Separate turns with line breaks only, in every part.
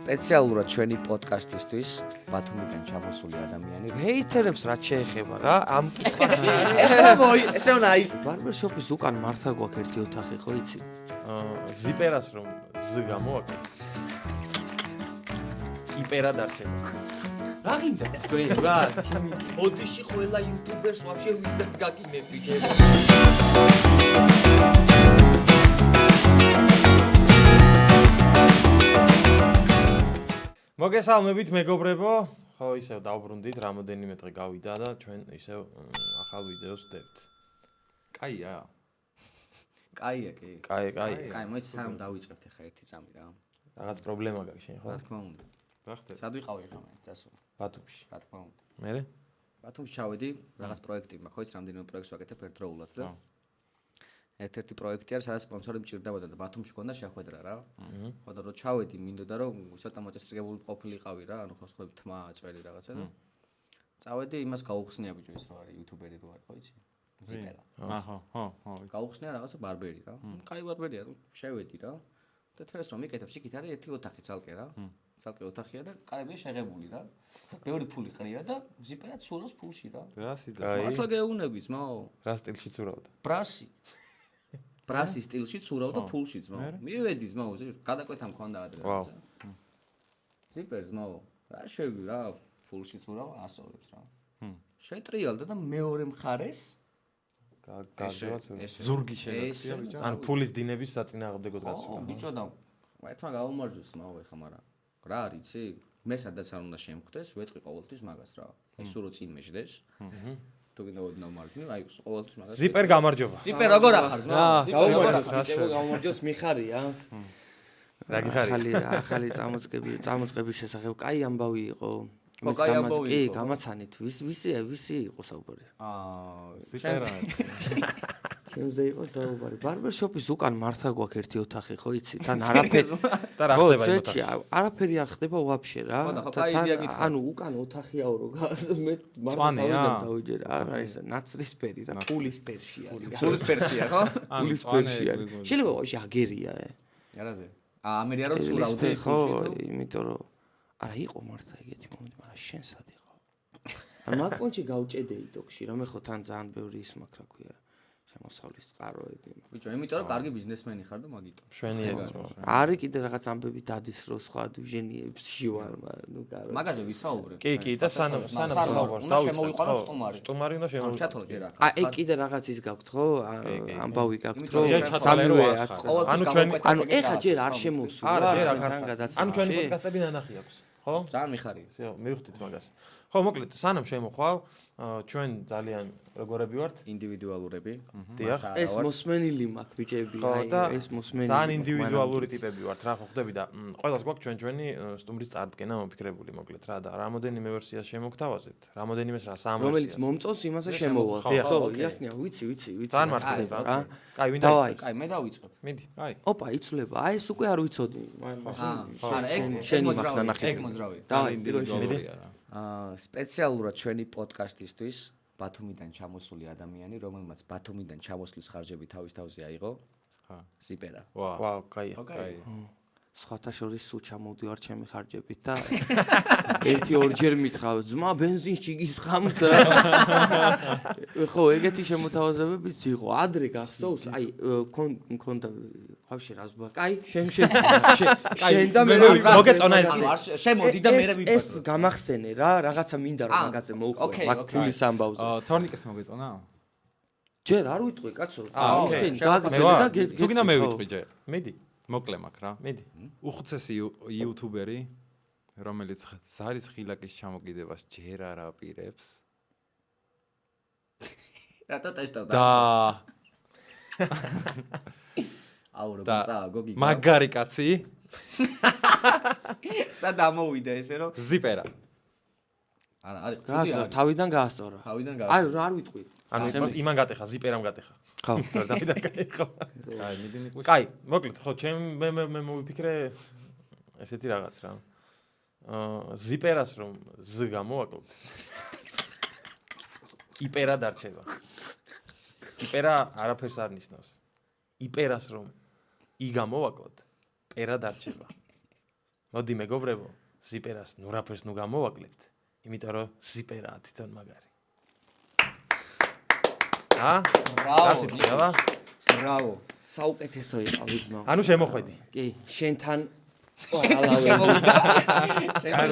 სპეციალურად ჩვენი პოდკასტისთვის ბათუმიდან ჩამოსული ადამიანი ჰეითერებს რაც შეეხება რა ამ კითხვას ესე უნდა ის ბარბერშოპის უკან მართა გვაქვს ერთი ოთახი ხო იცი
ზიპერას რომ ზ გამოვაკეთე იპერად არცება
რა გინდა თქვენ რა ოდიში ყველა იუთუბერს ვაფშე ვისაც გაკინებ ბიჭები
მოგესალმებით მეგობრებო, ხო ისევ დავბრუნდით, რამოდენიმე დღე გავიდა და ჩვენ ისევ ახალ ვიდეოს ვდებთ.
კაია.
კაია კი.
კაი,
მოიცა სანამ დავიწყებთ ახლა ერთი წამი რა.
რაღაც პრობლემა გაქვს შენ, ხო?
რა თქმა უნდა.
რა ხდება?
სად ვიყავი ხა მე წასულ?
ბათუმში.
რა თქმა უნდა.
მერე?
ბათუმში ჩავედი, რაღაც პროექტი მაქვს, ხო იცი რამდენიმე პროექტს ვაკეთებ ერთდროულად და ერთ-ერთი პროექტი არის, სადაც სპონსორი მჭირდებოდა და ბათუმში მქონდა შეხვედრა რა. ხო და რო ჩავედი, მინდოდა რომ ცოტა მოწესრიგებული ყოფილიყავი რა, ანუ ხო სხვები თმა წველი რაღაცა და წავედი იმას გაუხსნია ბიჭო ის რო არის იუთუბერი რო არის, ხო იცი? ზიპერა.
ხო.
გაუხსნია რაღაცა ბარბერი რა. კაი ბარბერია, შევედი რა. და თვეს რომ მიკეთებ, იქით არის ერთი ოთახი ცალკე რა. ცალკე ოთახია და კარებია შეღებული რა. და ბევრი ფული ყრია და ზიპერა ცურავს ფულში რა.
რა სიძა.
მართლა გეუნები ძმაო.
რა სტილში ცურავდა?
ბრასის სტილში ცურავდა ფულში ძმაო. მივედი ძმაო, გადაკვეთა მქონდა ადრე რაღაცა. ზიპერ ძმაო, რა შევი რა, ფულში ცურავ ასოებს რა. შეტრიალდა და მეორე მხარეს
ზურგი შეგაქცია ბიჭო.
ან ფულის დინების საწინააღმდეგოდ რაც
ხო, ბიჭო და ერთმა გაუმარჯოს ძმაო ეხა მაგრამ რა არის იცი? მე სადაც არ უნდა შემხვდეს, ვეტყვი ყოველთვის მაგას რა. ეს სულ წინ მეждდეს. თუ გინდა ოდნავ მარჯვნივ, აი ყოველთვის მაგას.
ზიპერ გამარჯობა.
ზიპერ როგორ ახარ ძმაო? გაუმარჯოს ბიჭო, გაუმარჯოს მიხარია.
რა გიხარი?
ახალი წამოწყების შესახებ კაი ამბავი იყო. კი, გამაცანით. ვისი იყო საუბარი?
ზიპერა.
შენზე იყო საუბარი. ბარბერშოპის უკან მართა გვაქვს ერთი ოთახი, ხო იცი? თან არაფერი.
და რა ხდება იმ ოთახში?
არაფერი არ ხდება ვაფშე რა. ანუ უკან ოთახიაო რო მე მართავიდან დავიჯერა. არა ეს ნაცრისფერი და ფულისფერშია.
ფულისფერშია ხო?
ფულისფერშია. შეიძლება ვაფშე აგერია.
არაზე. ამერია რომ ცურავდი
ხო, იმიტომ რომ არა იყო მართა ეგეთი მომენტი, მაგრამ შენ სად იყო? მაგ კონჩი გავჭედეი დოქში, რომ ეხო თან ძალიან ბევრი ის მაქვს, რა ქვია, შემოსავლის წყაროები.
ბიჭო, იმიტომ რომ კარგი ბიზნესმენი ხარ და მაგიტომ.
შვენიერი.
არის კიდე რაღაც ამბები დადის რო სხვა დუჟენიებში ვარ, ნუ კარო.
მაგაზე ვისაუბრებ.
კი, და სანამ საუბარს
შემოვიყვანო სტუმარი.
სტუმარი უნდა შემოვიყვანო.
ჩათვალე ჯერ აქ.
აი კიდე რაღაც ის გაქვთ ხო? ამბავი გაქვთ რო სამივე ანუ ეხა ჯერ არ შემოსულა თან გადაცემა.
ანუ ჩვენი პოდკასტები ნანახი აქვს. ხო?
ძალიან მიხარია.
მივხვდით მაგას. ხო, მოკლედ, სანამ შემოხვალ, ჩვენ ძალიან როგორები ვართ?
ინდივიდუალურები.
დიახ.
ეს მოსმენილი მაქვს ბიჭები, აი ეს მოსმენილი.
ძალიან ინდივიდუალური ტიპები ვართ, რა ხო ხდები და ყველას გვაქვს ჩვენი სტუმრის წარდგენა მომფიქრებული მოკლედ რა და რამოდენიმე ვერსიას შემოგთავაზებთ. რამოდენიმეს რა სამ ვერსიას.
რომელიც მომწონს იმასე შემოვალ. ხო, იასნია, ვიცი.
ძალიან მარტივია რა. კაი, ვინ
დავაი.
კაი, მე დავიწყებ.
მიდი, აი.
ოპა, იცვლება. აი ეს უკვე არ ვიცოდი.
არა,
შენი მაქვს ნანახი.
ეგ მოძრავი.
დავაი,
ინდივიდუალურია რა.
სპეციალურად ჩვენი პოდკასტისთვის ბათუმიდან ჩამოსული ადამიანი, რომელმაც ბათუმიდან ჩამოსვლის ხარჯები თავის თავზე აიღო. ზიპერა.
ვაუ, კაია.
სხვათა შორის სულ ჩამოვდივარ ჩემი ხარჯებით და ერთი ორჯერ მითხრა, ძმა ბენზინში გისხამთ რა. ხო, ეგეთი შემოთავაზებებიც იყო. ადრე გახსოვს, აი, მქონდა ვაფშე რა ზღვა. კაი, შენ და მე
მოგეწონა ეს.
შემოდი და მე ვიბადო.
ეს გამახსენე რა, რაღაცა მინდა რომ მაგაზე მოვყვე, მაგ ფულის ამბავზე.
თორნიკეს მოგეწონა?
ჯერ არ ვიტყვი, კაცო. ისქენ გააგზავნე და
თუ გინდა მე ვიტყვი ჯერ.
მიდი.
მოკლე მაქვს რა.
მიდი.
უხუცესი იუთუბერი, რომელიც ზარის ხილაკის ჩამოკიდებას ჯერ არ აპირებს.
რატო ტესტავდა?
და
აუ როგორ გოგი.
მაგარი კაცი.
სად ამოვიდა ესე რომ
ზიპერა.
არა, არის.
გაასწორა, თავიდან გაასწორა. აი, არ ვიტყვი.
ანუ იმან გატეხა, ზიპერამ გატეხა.
ხო.
დავიდან გაიხო.
აი, მიდინი ყუში.
კაი, მოკლედ, ხო, მე მოვიფიქრე ესეთი რაღაც რა. ზიპერას რომ ზ გამოვაკლოთ. იპერად არცება. იპერა არაფერს არ ნიშნავს. იპერას რომ ი გამოვაკლოთ, პერად არჩება. მოდი მეგობრებო, ზიპერას ნურაფერს ნუ გამოვაკლებთ, იმიტომ რომ ზიპერაა თვითონ მაგარი.
ბრავო.
ბრავო. საუკეთესო იყავი ძმა.
ანუ შემოხვედი.
კი, შენთან ალავე.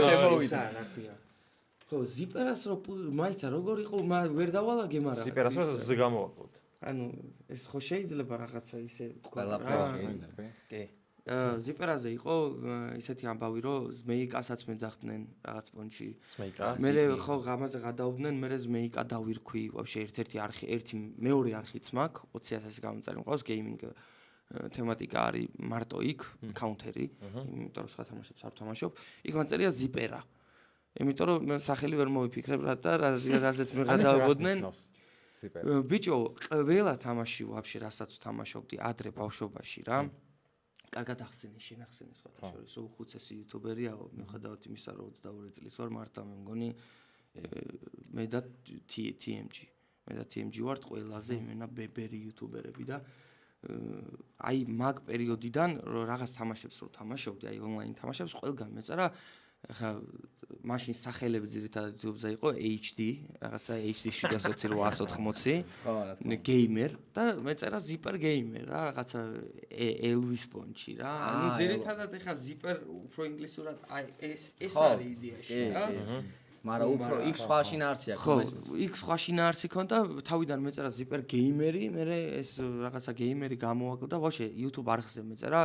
შემოვიდა.
რა ქვია. ხო, ზიპერას მაიცა როგორ იყო, ვერ დავალაგე, მაგრამ
ზიპერას ზე გამოვაკლოთ.
ანუ ეს ხო შეიძლება რაღაცა ისე
ყველაფერი შეიძლება.
კი.
ზიპერაზე იყო ისეთი ამბავი, რომ ზმეიკასაც მეძახდნენ რაღაც პონჩი.
ზმეიკა?
მე ხო ღამაზე გადაუდნენ, მე ზმეიკა დავირქვი, ვაფშე ერთ-ერთი არხი, მეორე არხიც მაქვს, 20000 გამომწარი მყავს გეიმინგ თემატიკა არის მარტო იქ, კაუნტერი, იმიტომ რომ სხვა თამაშებს არ ვთამაშობ. იქ მაწერია ზიპერა. იმიტომ რომ სახელი ვერ მოვიფიქრებ რა და რაზეც მე გადავებოდნენ. ბიჭო, ყველა თამაში ვაფშე რასაც ვთამაშობდი ადრე ბავშვობაში რა. კარგად ახსენე, შენ ახსენე სხვათა შორის, უხუცესი იუთუბერიაო, მიუხედავად იმისა, რომ 22 წლის ვარ, მართა მე მგონი მე და TMG. მე და TMG ვართ ყველაზე იმენა ბებერი იუთუბერები და აი მაგ პერიოდიდან რაღაც თამაშებს რო თამაშობდი, აი ონლაინ თამაშებს ყველგან მეწერა ხა მაშინ სახელები ძირითადად YouTube-ზე იყო HD, რაღაცა HD 720 გეიმერ და მეწერა Zipper Gamer რა, რაღაცა Elvis Ponchi რა. ანუ ძირითადად ეხა Zipper უფრო ინგლისურად აი ეს არის იდეაში რა.
მაგრამ უფრო X სხვა შინაარსი აქვს.
ხო, X სხვა შინაარსი ქონდა, თავიდან მეწერა Zipper Gamer-ი, მე ეს რაღაცა გეიმერი გამოვაკლდა, ვაშე YouTube არხზე მეწერა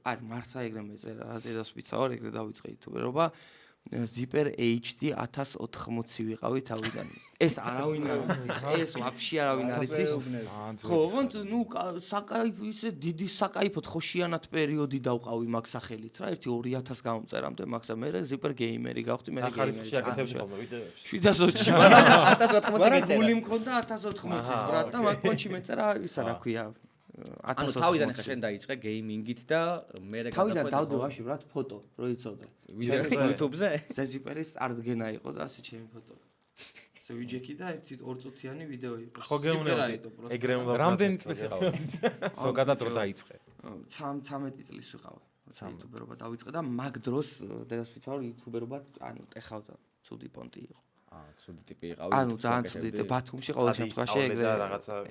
არ მართლა ეგრე მეწერა რა დედას პიცა ვარ ეგრე დავიწყე იუთუბერობა Zipper HD 1080 ვიყავი თავიდან ეს არავინ არ იცის ეს ვაფშე არავინ არ იცის ხო ვონთ ნუ საკაიფო ისე დიდი საკაიფოდ ხოშიანად პერიოდი დავყავი მაგ სახელით რა ერთი 2000 გამომწერამდე მაგსა მე Zipper Gamer-ი გავხდი მე
ახალისხში აკეთებდი ხოლმე ვიდეოებში
720 მაგრამ
1080
მაგრამ გული მქონდა 1080-ის ბრატ და მაგ პონჩი მეწერა ისა რა ქვია
ანუ თავიდან ხა შენ დაიწყე გეიმინგით და მე
თავიდან დავდე ვაში ბრატ ფოტო რო იცოდე
YouTube-ზე
ზეპერის წარდგენა იყო და ასე ჩემი ფოტო ესე ვიჯექი და ერთი 2 წუთიანი ვიდეო იყო
ხო გეუნებდი ეგრე უნდა
რამდენი წლის იყავი ზოგადად რო დაიწყე
13 წლის ვიყავი იუთუბერობა დავიწყე და მაგ დროს დედას ვიცავ იუთუბერობა ანუ ტეხავდა ცუდი პონტი იყო
ცუდი ტიპი იყავი.
ანუ ძალიან ცუდი და ბათუმში ყოველ შემთხვევაში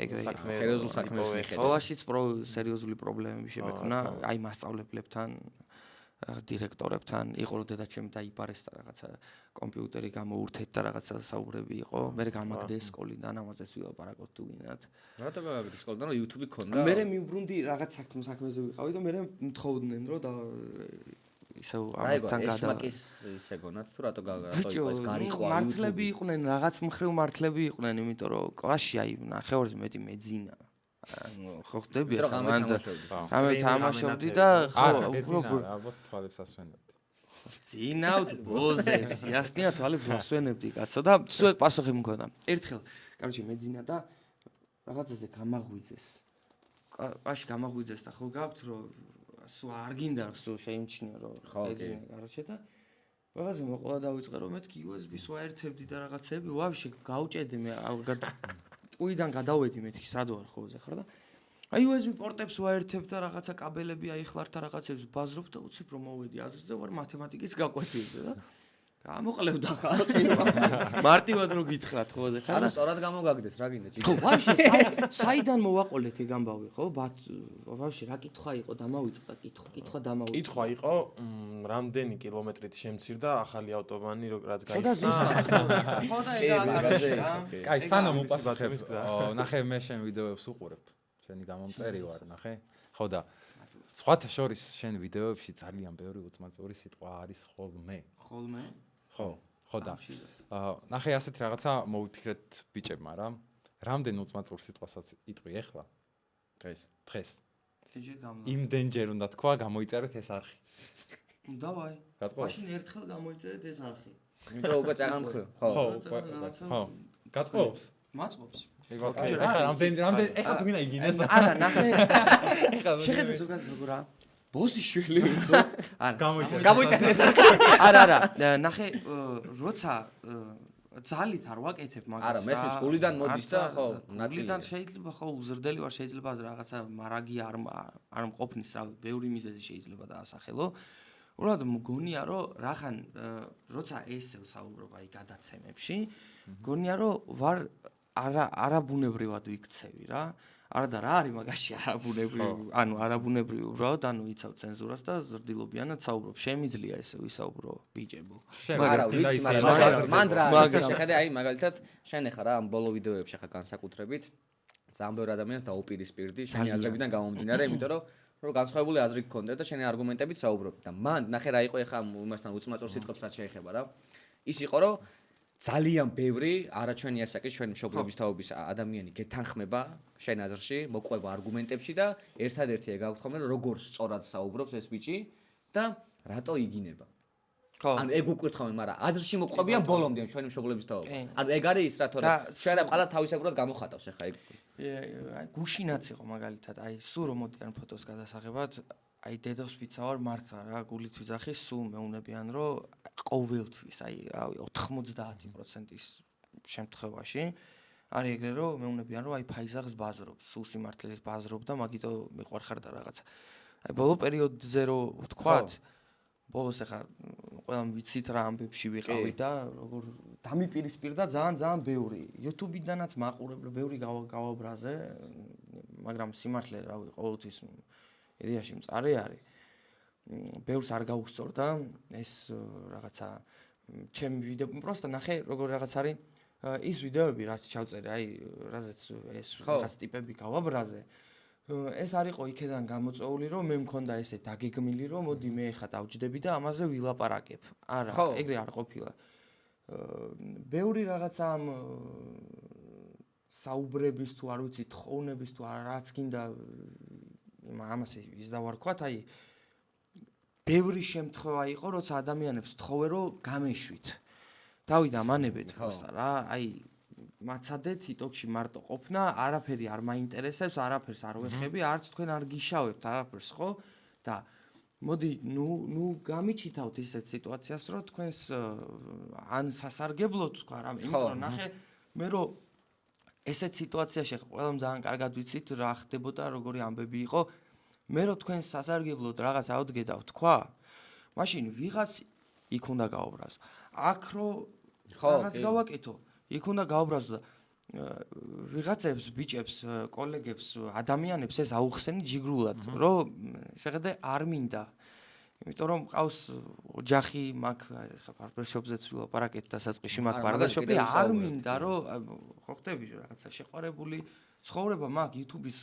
ეგრე საქმე
სერიოზულ საქმეს მიხედავ.
ყოველშიც სერიოზული პრობლემები შემექნა, აი მასწავლებლებთან, დირექტორებთან, იყო რომ დედაჩემი დაიბარეს და რაღაცა კომპიუტერი გამოურთეთ და რაღაცა საუბრები იყო. მე გამაგდე სკოლიდან, ამაზეც ვილაპარაკოთ თუ გინდათ.
რატომ გამაგდე სკოლიდან, რომ YouTube-ი ქონდა?
მე მიუბრუნდი რაღაც საქმეზე ვიყავი და მე მთხოვდნენ რომ და ისე ამათთან გადა.
ეს ისე გონათ თუ რატო იყო ეს გარიყვა
მართლები იყვნენ, რაღაც მხრივ მართლები იყვნენ, იმიტომ რომ კლასში აი ნახევარზე მეტი მეძინა. ანუ ხო ხდები ახლა მან და თამაშობდი და ხო უფრო
ალბათ თვალებს ასვენებდი.
ძინავთ ბოზებს, იასნია თვალებს ასვენებდი კაცო და სულ პასუხი მქონდა. ერთხელ, კაროჩე მეძინა და რაღაცაზე გამაღვიძეს. პაში გამაღვიძეს და ხო გაქვთ რომ სულ არ გინდა სულ შეიმჩნიო რომ ეძინა კაროჩე და რაღაცა მოყოლა დავიწყე რომ მეთქი USB-ს ვაერთებდი და რაღაცები ვაფშე გავჭედი მე უიდან გადავედი მეთქი სად ვარ ხოლმე ხარ და აი USB პორტებს ვაერთებ და რაღაცა კაბელები აიხლარ და რაღაცებს ბაზრობ და უცებ რომ მოვედი აზრზე ვარ მათემატიკის გაკვეთილზე და გამოყლევდა ხალხი მარტივად რო გითხრათ ხოლმე ხარ
და სწორად გამოგაგდეს რა გინდა
ხო ვაფშე საიდან მოვაყოლეთ ეგ ამბავი ხო ვაფშე რა კითხვა იყო დამავიწყდა კითხვა დამავიწყდა
კითხვა იყო რამდენი კილომეტრით შემცირდა ახალი ავტობანი რაც
ხო და ზუსტად ხო და ეგ არის რა
კაი სანამ უპასუხებ ნახე მე შენ ვიდეოებს უყურებ შენი გამომწერი ვარ ნახე ხო და სხვათა შორის შენ ვიდეოებში ძალიან ბევრი უწმაწური სიტყვა არის ხოლმე ხო და ნახე ასეთ რაღაცა მოვიფიქრეთ ბიჭებმა რა რამდენ უწმაწურ სიტყვასაც იტყვი ახლა დღეს იმდენჯერ უნდა თქვა გამოიწერეთ ეს არხი
დავაი
გაწყო
მაშინ ერთხელ გამოიწერეთ ეს არხი
იმიტომ უკვე წაღამხო
ხო გაწყობს
მაწყობს
რამდენ ეხლა თუ გინდა იგინეს
არა ნახე შეხედე ზოგადად როგორა ბოზიშვილი ხო არა
გამოიწერეს
არა ნახე როცა ძალით არ ვაკეთებ მაგას
არა მესმის გულიდან მოდის და ხო
გულიდან შეიძლება ხო უზრდელი ვარ შეიძლება რაღაცა მარაგი არ მყოფნის რა ბევრი მიზეზი შეიძლება დაასახელო უბრალოდ მგონია რომ რახან როცა ესე ვსაუბრობ აი გადაცემებში მგონია რომ ვარ არაბუნებრივად ვიქცევი რა არა და რა არის მაგაში არაბუნებრივი უბრალოდ იცავ ცენზურას და ზრდილობიანად საუბრობ შემიძლია ესე ვისაუბრო ბიჭებო
მაგრამ ვიცი მაგრამ მანდრა შეხედე აი მაგალითად შენ ახლა რა ამ ბოლო ვიდეოებში ახლა განსაკუთრებით ძალიან ბევრი ადამიანს დაუპირისპირდი შენი აზრებიდან გამომდინარე იმიტომ რომ განსხვავებული აზრი გქონდა და შენი არგუმენტებით საუბრობდი და მან ნახე რა იყო ახლა იმასთან უწმაწურ სიტყვებს რაც შეეხება რა ის იყო რომ ძალიან ბევრი არაჩვენი ასაკის ჩვენი მშობლების თაობის ადამიანი გეთანხმება შენ აზრში, მოყვება არგუმენტებში და ერთადერთი ეგ აქვს ხოლმე როგორ სწორად საუბრობს ეს ბიჭი და რატო იგინება. ხო. ანუ ეგ უკითხავენ, მაგრამ აზრში მოყვებიან ბოლომდე ჩვენი მშობლების თაობა. ანუ ეგ არის ის რა თორე ჩვენ ყველა თავისებურად გამოხატავს ახლა ეგ.
აი გუშინაც იყო მაგალითად, აი სულ რომ მოდიან ფოტოს გადასაღებად აი დედავს პიცა ვარ მართლა რა გულით ვიძახი სულ მეუნებიან რომ ყოველთვის აი რავი 90%-ის შემთხვევაში არის ეგრე რომ მეუნებიან რომ აი ფაიზაღს ბაზრობს სულ სიმართლეს ბაზრობდა მაგიტო მიყვარხარ და რაღაცა აი ბოლო პერიოდზე რო ვთქვათ ბოლოს ახლა ყველა ვიცით რა ამბებში ვიყავი და როგორ დამიპირისპირდა ძალიან ბევრი YouTube-დანაც მაყურებლე ბევრი გავაბრაზე მაგრამ სიმართლე რავი ყოველთვის იდეაში მწარე არის. ბევრს არ გაუსწორდა ეს რაღაცა ჩემი ვიდეო, просто ნახე როგორ რაღაც არის ის ვიდეოები რაც ჩავწერე, აი რაზეც ეს რაღაც ტიპები გავაბრაზე. ეს არისო იქიდან გამოწვეული რომ მე მქონდა ესე დაგეგმილი რომ მოდი მე ხა დავჯდები და ამაზე ვილაპარაკებ. არა, ეგრე არ ყოფილა. ბევრი რაღაცა ამ საუბრების თუ არ ვიცი თხოვნების თუ რაც გინდა ამას ის დავარქვათ, აი ბევრი შემთხვევა იყო, როცა ადამიანებს თხოვე რომ გამეშვით. დავიდა მანებეთ ხოსტა რა, აი მაცადე TikTok-ში მარტო ყოფნა, არაფერი არ მაინტერესებს, არაფერს არ ვეხები, არც თქვენ არ გიშავებთ არაფერს, ხო? და მოდი, ნუ გამიჩითავთ ისეთ სიტუაციას, რომ თქვენს ან სასარგებლოდ თქვა რა, იმიტომ რომ ნახე მე რომ ესეთ სიტუაციაში ყველამ ძალიან კარგად ვიცით რა ხდებოდა, როგორი ამბები იყო. მე რო თქვენ სასარგებლოდ რაღაც ავდგე და ვთქვა, მაშინ ვიღაც იქ უნდა გაუბრაზო. აქ რო რაღაც გავაკეთო, იქ უნდა გაუბრაზო და ვიღაცებს, ბიჭებს, კოლეგებს, ადამიანებს ეს აუხსენი ჯიგრულად, რომ შეხედე არ მინდა. იმიტომ რომ ყავს ოჯახი, მაგ ხა ბარბერშოპზეც ვილაპარაკეთ და საწყისში მაგ ბარბერშოპი არ მინდა რომ ხო ხდები რაღაცა შეყვარებული ცხოვრება მაგ YouTube-ის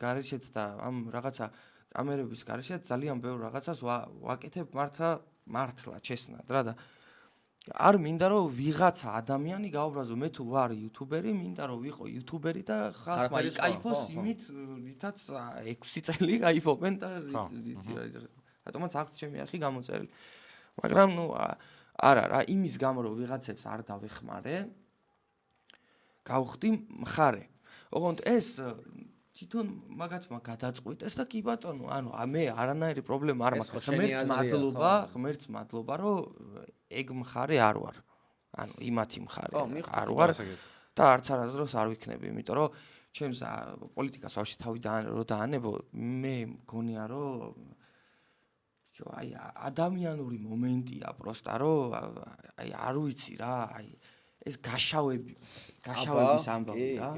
გარეშეც და ამ რაღაცა კამერების გარეშეც ძალიან ბევრ რაღაცას ვაკეთებ მართლა ჩესნად რა და არ მინდა რომ ვიღაცა ადამიანი გაუბრაზო მე თუ ვარ YouTuberi მინდა რომ ვიყო YouTuberi და ხალხმა იკაიფოს იმით რითაც 6 წელი გაიფობენ და რატომაც აქვს ჩემი არხი გამოწერილი მაგრამ ნუ არა რა იმის გამო რომ ვიღაცებს არ დავეხმარე გავხდი მხარე ოღონდ ეს თვითონ მაგათმა გადაწყვიტეს და კი ბატონო ანუ მე არანაირი პრობლემა არ მაქვს ღმერთს მადლობა რომ ეგ მხარე არ ვარ ანუ იმათი მხარე არ ვარ და არც არასდროს არ ვიქნები იმიტომ რომ ჩემს პოლიტიკას ვაფშე თავი რო დაანებო მე მგონია რომ აი ადამიანური მომენტია პროსტა რომ აი არ ვიცი რა აი ეს გაშავების ამბავი რა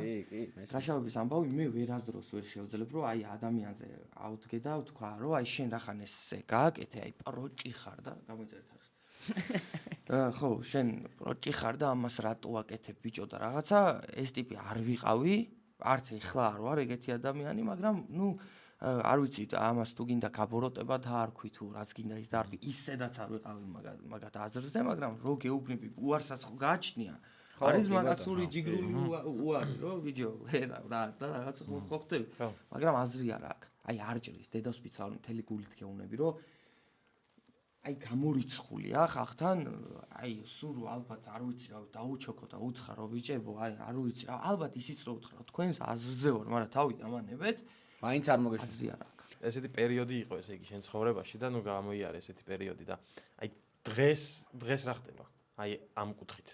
გაშავების ამბავი მე ვერასდროს ვერ შევძლებ რომ აი ადამიანზე ავდგე და ვთქვა რომ აი შენ რახან ესე გააკეთე აი პროჭი ხარ და გამოიწერეთ არხი ხო შენ პროჭი ხარ და ამას რატო ვაკეთებ ბიჭო და რაღაცა ეს ტიპი არ ვიყავი არც ეხლა არ ვარ ეგეთი ადამიანი მაგრამ ნუ არ ვიცი ამას თუ გინდა გაბოროტება დაარქვი თუ რაც გინდა ის დაარქვი ისედაც არ ვიყავი მაგათ აზრზე მაგრამ რო გეუბნები უარსაც ხო გააჩნია არის მაგაცური ჯიგრული უარი რო ვიდეო რა და რაღაც ხო ხდები მაგრამ აზრი არ აქვს აი არ ჭრის დედავს პიცა არ მთელი გულით გეუბნები რომ აი გამორიცხულია ხახთან აი სულ ალბათ არ ვიცი რა დაუჩოქო და უთხრა რომ ბიჭებო არ ვიცი რა ალბათ ისიც რო უთხრა თქვენს აზრზე ვარ მაგრამ თავი დამანებეთ
მაინც არ მოგეშვი
არ აქვს.
ესეთი პერიოდი იყო ესე იგი შენ ცხოვრებაში და ნუ გამოიარე ესეთი პერიოდი და აი დღეს რა ხდება? აი ამ კუთხით.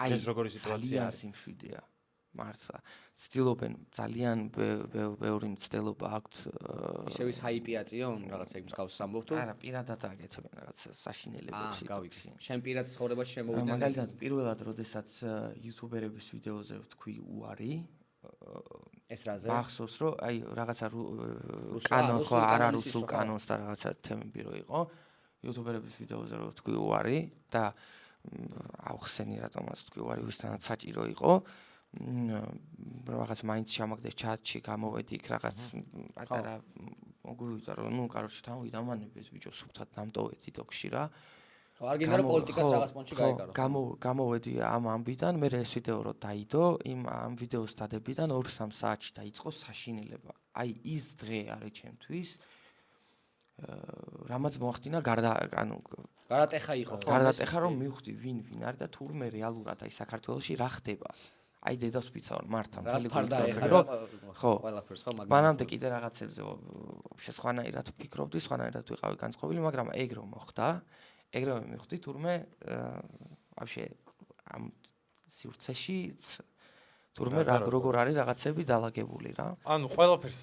აი
ეს როგორი სიტუაცია არის?
სიმშვიდეა. მართლა ცდილობენ ძალიან ბევრი მცდელობა აქვთ
ისევ ის ჰაიპი აწიონ რაღაცა იმ მსგავს ამბობ თუ
არა პირადად აკეთებენ რაღაც საშინელებებს
გავიქცი შენ პირად ცხოვრებაში შემოვიდა
მაგალითად პირველად როდესაც იუთუბერების ვიდეოზე ვთქვი უარი
ეს რაზე
მახსოვს რომ აი რაღაცა კანონ ხო არა რუსულ კანონს და რაღაცა თემები რო იყო იუთუბერების ვიდეოზე რო ვთქვი უარი და ავხსენი რატომაც ვთქვი უარი ვისთანაც საჭირო იყო რაღაც მაინც ჩამაგდეს ჩატში გამოვედი იქ რაღაც პატარა მოგვივიდა რომ ნუ კაროჩე დავიდამანებეთ ბიჭო სუფთად დამტოვეთ TikTok-ში რა
არ გინდა რომ პოლიტიკას რაღაც პონჩი გაეკარო
გამოვედი ამ ამბიდან მე ეს ვიდეო რო დაიდო ამ ვიდეოს დადებიდან 2-3 საათში დაიწყო საშინელება აი ის დღე არის ჩემთვის რამაც მოახდინა
გარატეხა იყო ხო
გარატეხა რომ მივხვდი ვინ არის და თურმე რეალურად აი საქართველოში რა ხდება აი დედასვიცა ვარ მართა მთელი კულტურაზე რომ ხო
ყველაფერს ხო
მანამდე კიდე რაღაცებზე სხვანაირად ვფიქრობდი სხვანაირად ვიყავი განწყობილი მაგრამ ეგ რომ მოხდა ეგრევე მივხვდი თურმე ვაფშე ამ სივრცეში თურმე როგორ არის რაღაცები დალაგებული რა
ანუ ყველაფერს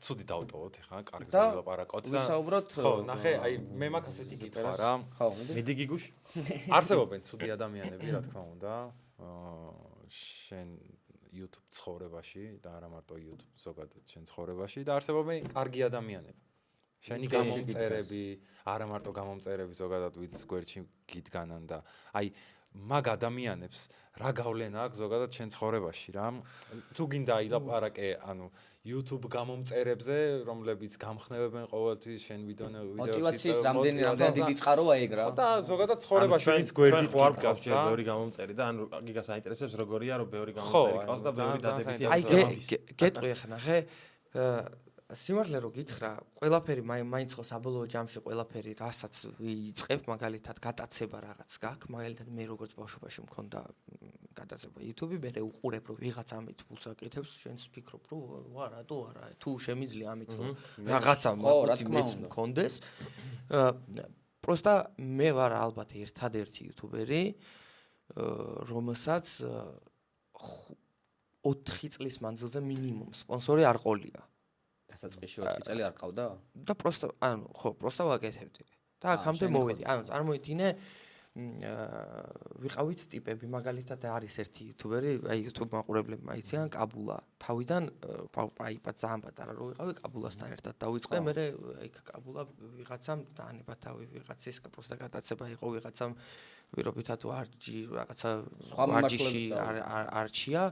ცუდი დავტოვოთ ახლა კარგი ვილაპარაკოთ და
ვისაუბროთ
ხო ნახე აი მე მაგ ასეთი კითხვა რა
ხო
მიდი გიგუში
არსებობენ ცუდი ადამიანები რა თქმა უნდა შენ YouTube ცხოვრებაში და არა მარტო YouTube ზოგადად შენ ცხოვრებაში და არსებობენ კარგი ადამიანები შენი გამომწერები არა მარტო გამომწერები ზოგადად ვიც გვერდში გიდგანან და აი მაგ ადამიანებს რა გავლენა აქვს ზოგადად შენ ცხოვრებაში რა თუ გინდა აილაპარაკე ანუ YouTube გამომწერებზე რომლებიც გამხნევებენ ყოველთვის შენ ვიდეოებში
მოტივაციის რამდენი დიდი წყაროა ეგ რა
და ზოგადად ცხოვრებაში ვინც გვერდით გიდგას რა
ბევრი გამომწერი და ანუ გიგას აინტერესებს როგორია რომ ბევრი გამომწერი ყავს და ბევრი დადებითი
აი გეტყვი ახლა ნახე სიმართლე რო გითხრა ყველაფერი მაინც ხო საბოლოო ჯამში ყველაფერი რასაც ვიწყებ მაგალითად გატაცება რაღაც გაქვს მაგალითად მე როგორც ბავშვობაში მქონდა გატაცება YouTube მე უყურებ რომ ვიღაც ამით ფულს აკეთებს შენს ფიქრობ რომ ვა რატო არა თუ შემიძლია ამით რომ რაღაცა მეც მქონდეს პროსტა მე ვარ ალბათ ერთადერთი YouTuberi რომელსაც 4 წლის მანძილზე მინიმუმ სპონსორი არ ყოლია
დასაწყისში 4 წელი არ ყავდა?
და პროსტა, ანუ ხო, პროსტა ვაკეთებდი. და აქამდე მოვედი. ანუ წარმოიდგინე ვიყავით ტიპები, მაგალითად არის ერთი იუთუბერი, აი YouTube მაყურებლები მაიციან, კაბულა. თავიდან აი ძალიან პატარა რო ვიყავი, კაბულასთან ერთად დავიწყე, მე აი კაბულა ვიღაცამ დაანება თავი, ვიღაცის პროსტა გადაცება იყო ვიღაცამ ვირობითა თუ არჯი რაღაცა არჯიში არჩია.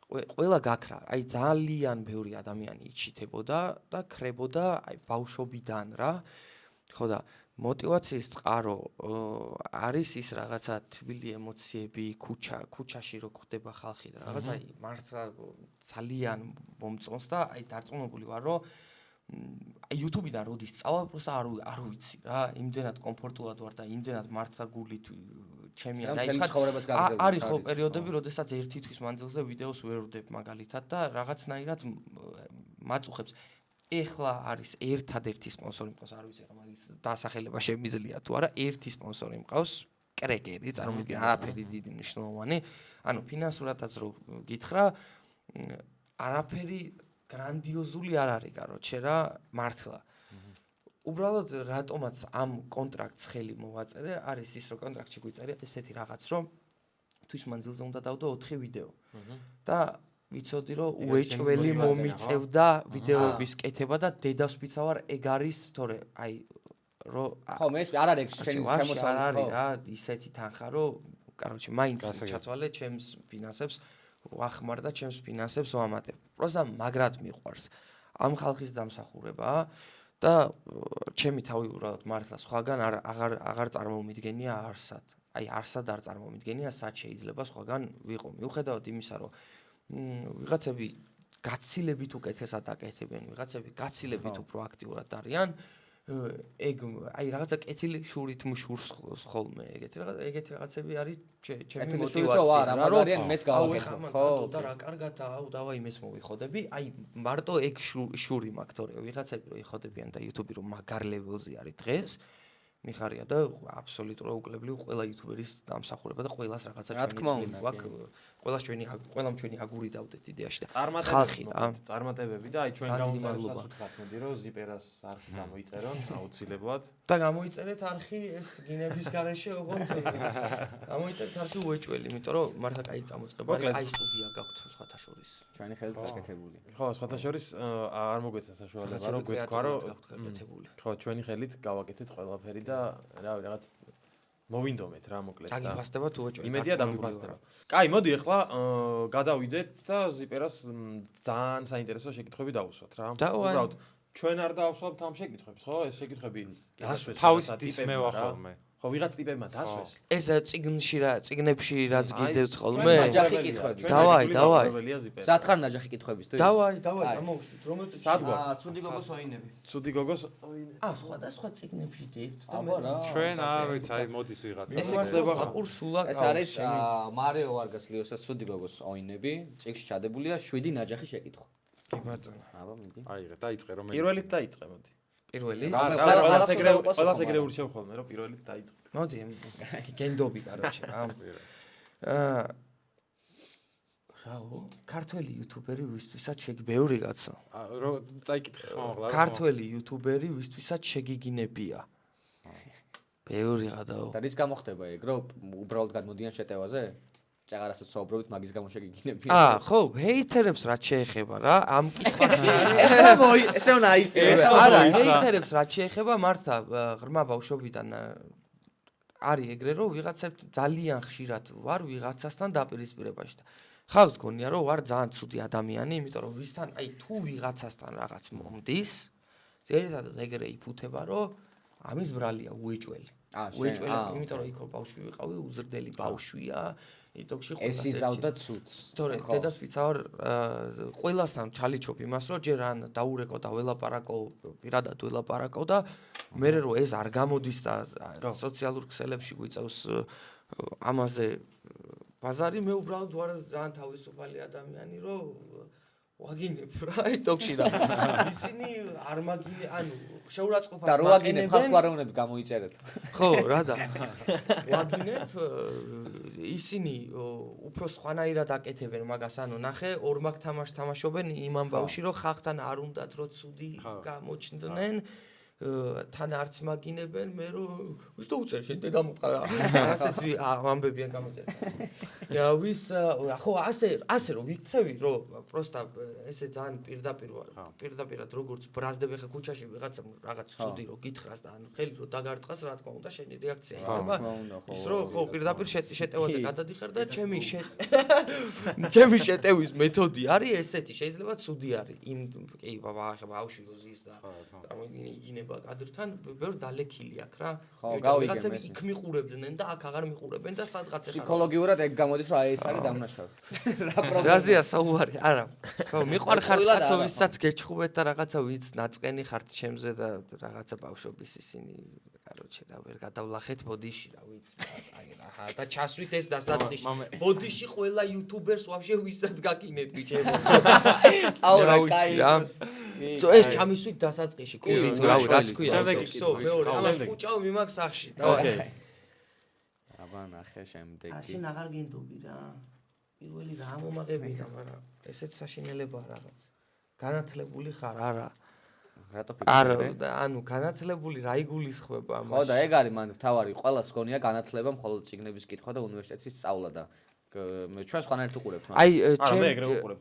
ყველა გაქრა, აი ძალიან ბევრი ადამიანი იჩითებოდა და ქრებოდა აი ბავშვობიდან რა. ხო და მოტივაციის წყარო არის ის რაღაცა თბილი ემოციები, ქუჩაში რო ხდება ხალხი და რაღაცა აი მართლა ძალიან მომწონს და აი დარწმუნებული ვარ რომ აი YouTube-დან როდის წავალ პროსტა არ ვიცი რა, იმდენად კომფორტულად ვარ და იმდენად მართლა გულით ჩემი აი არის ხო პერიოდები, როდესაც ერთი თვის მანძილზე ვიდეოს ვერ ვდებ მაგალითად და რაღაცნაირად მაწუხებს. ეხლა არის ერთადერთი სპონსორი მყავს, არ ვიცი რა მაგის დასახელება შემიძლია თუ არა, ერთი სპონსორი მყავს, კრეკერი, წარმოიდგინე, არაფერი დიდი მნიშვნელოვანი. ანუ ფინანსურადაც რო გითხრა, არაფერი გრანდიოზული არ არის, კაროჩე რა, მართლა. უბრალოდ რატომაც ამ კონტრაქტს ხელი მოვაწერე, არის ის რომ კონტრაქტში გვიწერია ესეთი რაღაც, რომ თვის მანძილზე უნდა დავდო 4 ვიდეო. და ვიცოდი რომ უეჭველი მომიწევდა ვიდეოების კეთება და დედასვიცა ვარ ეგ არის, თორე აი რომ
ხო მე ეს არ არის შენი შემოსავალი
არ არის რა, ისეთი თანხა რომ კაროჩე მაინც ჩათვალე ჩემს ფინანსებს ვახმარ და ჩემს ფინანსებს ვამატებ. პროსტა მაგრად მიყვარს ამ ხალხის დამსახურება და ჩემი თავი უბრალოდ მართლა სხვაგან აღარ წარმომიდგენია არსად. აი არსად არ წარმომიდგენია სად შეიძლება სხვაგან ვიყო. მიუხედავად იმისა რომ ვიღაცები გაცილებით უკეთესად აკეთებენ, ვიღაცები გაცილებით უფრო აქტიურად არიან, ეგ აი რაღაცა კეთილი შურით მშურს ხოლმე, ეგეთი რაღაცები არის ჩემი მოტივაცია რა, რომ არიან მეც გავაკეთებ, ხო? და რა კარგად, აუ დავაი მეც მოვიხოდები, აი მარტო ეგ შური მაქვს, თორე ვიღაცები რო იხოდებიან და YouTube-ი რომ მაგარ ლეველზე არის დღეს, მიხარია და აბსოლუტურად უკლებლივ ყველა იუთუბერის დამსახურება და ყველას რაღაცა ჩვენი ყველას ყველამ ჩვენი აგური დავდეთ იდეაში და ხალხი რა
წარმატებები და აი ჩვენ გამომწერებსაც ვთქვათ მოდი რომ ზიპერას არხი გამოიწერონ აუცილებლად
და გამოიწერეთ არხი ეს გინების გარეშე ოღონდ გამოიწერეთ არხი უეჭველი იმიტომ რომ მართლა კაი წამოწყება არის კაი სტუდია გაქვთ სხვათა შორის
ჩვენი ხელით გაკეთებული
ხო სხვათა შორის არ მოგვეცა საშუალება რომ გვეთქვა რომ ხო ჩვენი ხელით გავაკეთეთ ყველაფერი და რავი რაღაც მოვინდომეთ რა მოკლედ და
დაგიფასდება თუ უეჭველი
იმედია დაგიფასდება კაი მოდი ახლა გადავიდეთ და ზიპერას ძალიან საინტერესო შეკითხვები დავუსვათ რა უბრალოდ ჩვენ არ დავსვათ ამ შეკითხვებს ხო ეს შეკითხვები დასვეს
თავის ტიპებმა ხოლმე
ხო ვიღაც ტიპებმა დასვეს
ეს წიგნებში რაც გიდევთ ხოლმე
ნაჯახი კითხვები
დავაი
სათხარ ნაჯახი კითხვების თუ
დავაი გამოვშვით რომელ წიგნში
სადღა
ცუდი გოგოს ოინები
ცუდი გოგოს
სხვადასხვა წიგნებში დევთ და
აბა რა
ჩვენ არ ვიცი აი მოდის ვიღაცა
ეს მარტება აკურსულა
ეს არის მარიო ვარგას ლიოსას ცუდი გოგოს ოინები წიგნში ჩადებულია 7 ნაჯახი შეკითხვა
კი ბატონო
აბა მიდი
აიღე დაიწყე რომ
პირველით დაიწყე მოდი
პირველი
ყველას ეგრე ურჩევ ხოლმე რომ პირველით დაიწყე
მოდი გენდობი კაროჩე რა რაო ქართველი იუთუბერი ვისთვისაც ბევრი კაცო
რომ წაიკითხე ხოლმე
ქართველი იუთუბერი ვისთვისაც შეგიგინებია ბევრი გადაო
და რის გამო ხდება ეგ რომ უბრალოდ გადმოდიან შეტევაზე წაღარასაც საუბრობთ მაგის გამო შეგიგინებია
ხო ჰეითერებს რაც შეეხება რა ამ კითხვაში
ესე უნდა აიწიო
არა ჰეითერებს რაც შეეხება მართლა ღრმა ბავშვობიდან არის ეგრე რომ ვიღაცებს ძალიან ხშირად ვარ ვიღაცასთან დაპირისპირებაში და ხალხს გონია რომ ვარ ძალიან ცუდი ადამიანი იმიტომ რომ ვისთან აი თუ ვიღაცასთან რაღაც მომდის ზედადად ეგრე იფუთება რომ ამის ბრალია უეჭველი იმიტომ რომ იქ ბავშვი ვიყავი უზრდელი ბავშვია იტოქში ყველა
ეს იზავდა ცუდს
თორე დედას ვიცავ ყველასთან ჩალიჩობ იმას რომ ჯერ ან დაურეკო და ველაპარაკო პირადად ველაპარაკო და მე რომ ეს არ გამოდის და სოციალურ ქსელებში გვიწევს ამაზე ბაზარი მე უბრალოდ ვარ ძალიან თავისუფალი ადამიანი რომ ვაგინებ რა იტოქში და ისინი არ მაგინე ანუ შეურაცხყოფას
და რო ვაგინებ ხალხს ვაროვნები გამოიწერეთ
ხო რა და ვაგინებ ისინი უფრო სხვანაირად აკეთებენ მაგას ანუ ნახე ორმაგ თამაშს თამაშობენ იმ ამბავში რომ ხალხთან არ უნდათ რომ ცუდი გამოჩნდნენ თან არც მაგინებენ მე რომ ვის და უწერ შენ დედა მოყარა ასეთი ამბებიან გამოწერეთ ვის ხო ასე რომ ვიქცევი რომ პროსტა ესე ძალიან პირდაპირად როგორც ბრაზდები ხა ქუჩაში ვიღაცა რაღაც ცუდი რომ გითხრას და ანუ ხელი რომ დაგარტყას რა თქმა უნდა შენი რეაქცია იქნება ის რომ ხო პირდაპირ შეტევაზე გადადიხარ და ჩემი შეტევის მეთოდი არის ესეთი შეიძლება ცუდი არის იმ კი ბავშვი როზის და იგინება კადრთან ბევრ დალექილი აქვს რა ვიღაცები იქ მიყურებდნენ და აქ აღარ მიყურებენ და სადღაც ეხლა
ფსიქოლოგიურად ეგ გამოდის რომ აი ეს არის დამნაშავე რა პრობლემა
რაზეა საუბარი არა ხო მიყარ ხარ კაცო ვისაც გეჩხუბეთ და რაღაცა ვიც ნაწყენი ხართ ჩემზე და რაღაცა ბავშვობის ისინი კაროჩე რა ვერ გადავლახეთ ბოდიში რა ვიც აი რა და ჩასვით ეს დასაწყისში ბოდიში ყველა იუთუბერს ვაფშე ვისაც გაკინეთ ბიჭებო აუ რა კაი ეს ჩამისვით დასაწყისში კი რაც ქვია სო მეორე ამას ხუჭავ მიმაქ სახში
ოკეი
აბა ნახე შემდეგი
შენ აღარ გინდობი რა პირველი რა მომაღებია მაგრამ ესეც საშინელებაა რაღაც განათლებული ხარ არა
რატო
არა ანუ განათლებული რა იგულისხმება ამაში
ხო და ეგ არის მან თავარი ყველას გონია განათლება მხოლოდ წიგნების კითხვა და უნივერსიტეტის სწავლა და ჩვენ სხვანაირად უყურებთ მაგას
აი
არა მე ეგრე უყურებ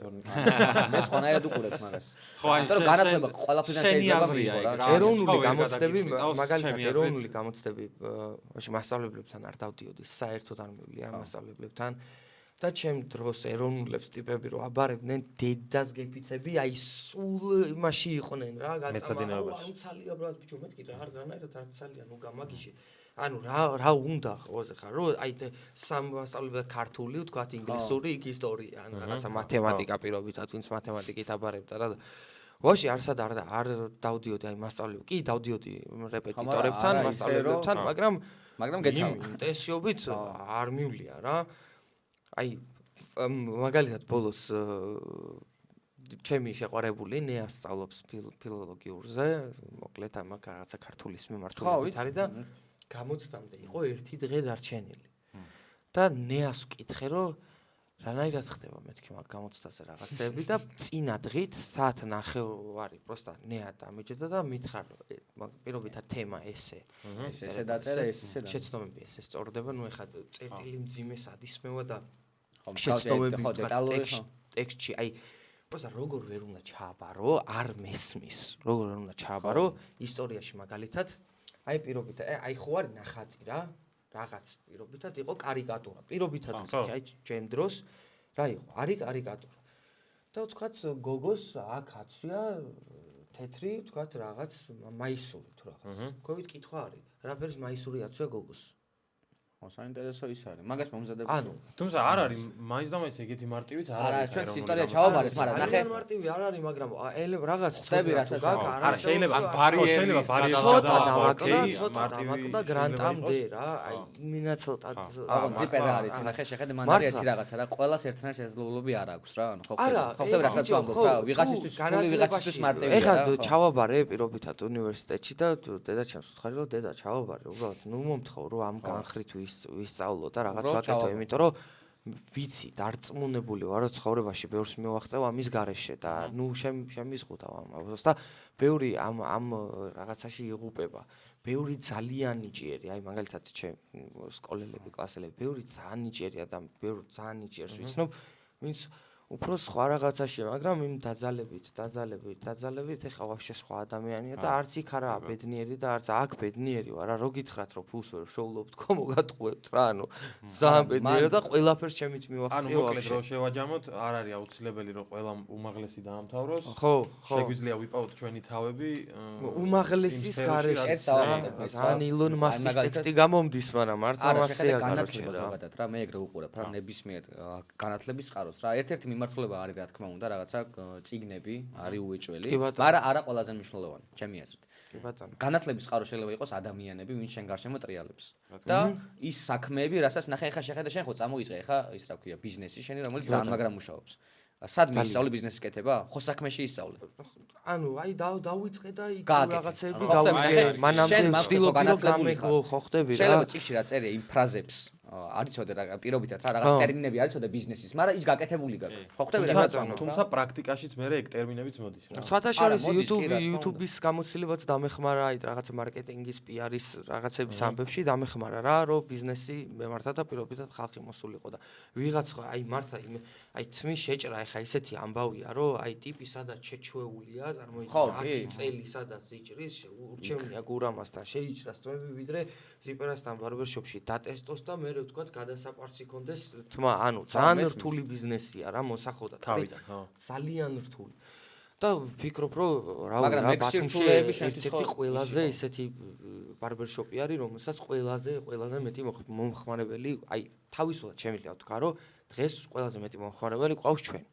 მე სხვანაირად უყურებთ მაგას
ხო აი
შენ განათლება ყველაფერთან შეიძლება მიიღო რა
ეროვნული გამოცდები მაგალითად ეროვნული გამოცდები ვაში მასწავლებლებთან არ დავდიოდი საერთოდ არ მივია მასწავლებლებთან და ჩემ დროს ეროვნულებს ტიპები რომ აბარებდნენ დედას გეფიცები აი სულ იმაში იყვნენ რა
მეცადინეობაში
ცალია ბრат ბიჭო მეთქი რა არ განაირად არ ცალია ნუ გამაგიჟე ანუ რა უნდა ხოზე ხარ რომ აი სამ მასწავლებლად ქართული ვთქვათ ინგლისური იქ ისტორია ანუ რაღაცა მათემატიკა პირობითად ვინც მათემატიკით აბარებდა რა ვაში არსად არ დავდიოდი აი მასწავლებლები კი დავდიოდი რეპეტიტორებთან მასწავლებლებთან მაგრამ გეცავა ინტენსიობით არ მივლია რა აი მაგალითად ბოლოს ჩემი შეყვარებული ნეა სწავლობს ფილოლოგიურზე მოკლედ ამ რაღაცა ქართულის მიმართულებით არის და გამოცდამდე იყო ერთი დღე დარჩენილი. და ნეას ვკითხე, რომ რანაირად ხდება მეთქი მაგ გამოცდაზე რაღაცები და წინა დღით საათ ნახევარი პროსტა ნეა დამეჯდა და მითხრა რომ პირობითად თემა ესე.
ესე დაწერა, ესე და
შეცდომები ესე სწორდება, ნუ ეხლა წერტილი მძიმე სადისმევა და
ხო,
შეცდომები
ხო, დეტალური, ხო.
ტექსტში, აი პროსტა როგორ ვერ უნდა ჩააბარო, არ მესმის. როგორ ვერ უნდა ჩააბარო ისტორიაში მაგალითად, აი პირობითად, აი ხო არის ნახატი რა. რაღაც პირობითად იყო კარიკატურა. პირობითად ვიცი, აი ჩემ დროს რა იყო? არის კარიკატურა. და ვთქვათ გოგოს აქ აცვია თეთრი, ვთქვათ რაღაც მაისური თუ რაღაც. გქოვით კითხვა არის. რაფერის მაისური აცვია გოგოს?
ხო, საინტერესო ის არის. მაგას მომზადებ.
ანუ,
თუმცა არ არის მაინც და მაინც ეგეთი მარტივიც არ
არა,
არის.
ჩვენს ისტორია ჩავაბარეთ, მაგრამ ნახე.
ძალიან მარტივი არ არის, მაგრამ რაღაც
ხტები, რასაც
არა, შეიძლება ან ბარიერის
ცოტა დამაკლდა, ცოტა დამაკლდა გრანტამდე რა. აი, იმინა ცოტა.
აღო ძიპერა არის, ნახე, შეხედე მანდარი ერთი რაღაცა რა, ყველას ერთნაირი შესაძლებლობები არ აქვს რა, ანუ ხო ხტები, რასაც ვამბობ რა, ვიღაცისთვის სრული, ვიღაცისთვის მარტივია რა.
ეხლა ჩავაბარე პირობითად უნივერსიტეტში და დედაჩემს ვთხარი რომ დედა ჩავაბარე, უბრალოდ ნუ მომთხოვ რომ ამ განხრით ვისწავლო და რაღაც ვაკეთო, იმიტომ რომ ვიცი, დარწმუნებული ვარო ცხოვრებაში ბევრს მივახწევ ამის გარეშე და ნუ შემიზღუდა ამას და ბევრი ამ რაღაცაში იღუპება. ბევრი ძალიან ნიჭიერი, აი მაგალითად ჩემ სკოლელები, კლასელები, ბევრი ძალიან ნიჭიერია და ბევრი ძალიან ნიჭიერს ვიცნობ, ვინც უფრო სხვა რაღაცაშია, მაგრამ იმ დაძალებით, ეხლა ვაფშე სხვა ადამიანია და არც იქ არაა ბედნიერი და არც აქ ბედნიერი ვარ, რა გითხრათ რომ ფულს ვერ შოულობ თქო მოგატყუებთ რა, ანუ ძალიან ბედნიერია და ყველაფერს ჩემით მივახციე
ანუ მოკლედ რო შევაჯამოთ, არ არის აუცილებელი რომ ყველა უმაღლესი დაამთავროს.
ხო.
შეგვიძლია ვიპოვოთ ჩვენი თავები.
უმაღლესის გარეშე. ძალიან ილონ მასკის ტექსტი გამომდის, მაგრამ არც ამასეა
განათლება ზოგადად რა, მე ეგრე უყურებ რა, ნებისმიერ განათლების წყაროს რა. ერთ-ერთი მიმართულება არის რა თქმა უნდა, რაღაცა წიგნები არის უეჭველი, მაგრამ არა ყველაზე მნიშვნელოვანი, ჩემი აზრით.
კი ბატონო.
განათლების წყარო შეიძლება იყოს ადამიანები, ვინც შენ გარშემო ტრიალებს. და ის საქმეები, რასაც ნახე ხა შეხედე შენ ხო წამოიწყე ხა ის რა ქვია, ბიზნესი შენი, რომელიც ძალიან მაგრამ მუშაობს. სად მისწავლი ბიზნესის კეთება? ხო საქმეში ისწავლე.
ანუ აი დავიწყე და იქ რაღაცები გავიგე. მანამდე ვცდილობდი რომ გამეგო ხო ხდები რა.
შეიძლება წიგნში რა წერია იმ ფრაზებს არ იცოდე რა პირობითად რა რაღაც ტერმინები არ იცოდე ბიზნესის, მაგრამ ის გაკეთებული გაქვს. ხო ხდები რა
თუმცა პრაქტიკაშიც მე ეგ ტერმინებიც მოდის რა.
სხვათა შორის YouTube-ის გამოცდილებაც დამეხმარა, აი რაღაცა მარკეტინგის, PR-ის რაღაცების ამბებში დამეხმარა რა, რომ ბიზნესი მემართა და პირობითად ხალხი მოსულიყო და ვიღაც აი მართა აი თმის შეჭრა ეხა ისეთი ამბავია, რომ აი ტიპი სადაც შეჩვეულია, წარმოიდგინე 10 წელი სადაც იჭრის, ურჩევნია გურამასთან შეიჭრას თმები, ვიდრე ზიპერასთან ბარბერშოპში დატესტოს და მე ვთქვათ გადასაყარსი კონდეს თმა, ანუ ძალიან რთული ბიზნესია რა, მოსახოდა
თავიდან, ხო.
ძალიან რთული. და ვფიქრობ, რომ რა ბათუმში ერთ-ერთი ყველაზე ისეთი ბარბერშოპი არის, რომელსაც ყველაზე მეტი მომხმარებელი, აი თავისუფლად შემიძლია ვთქვა, რომ დღეს ყველაზე მეტი მომხმარებელი ყავს ჩვენ.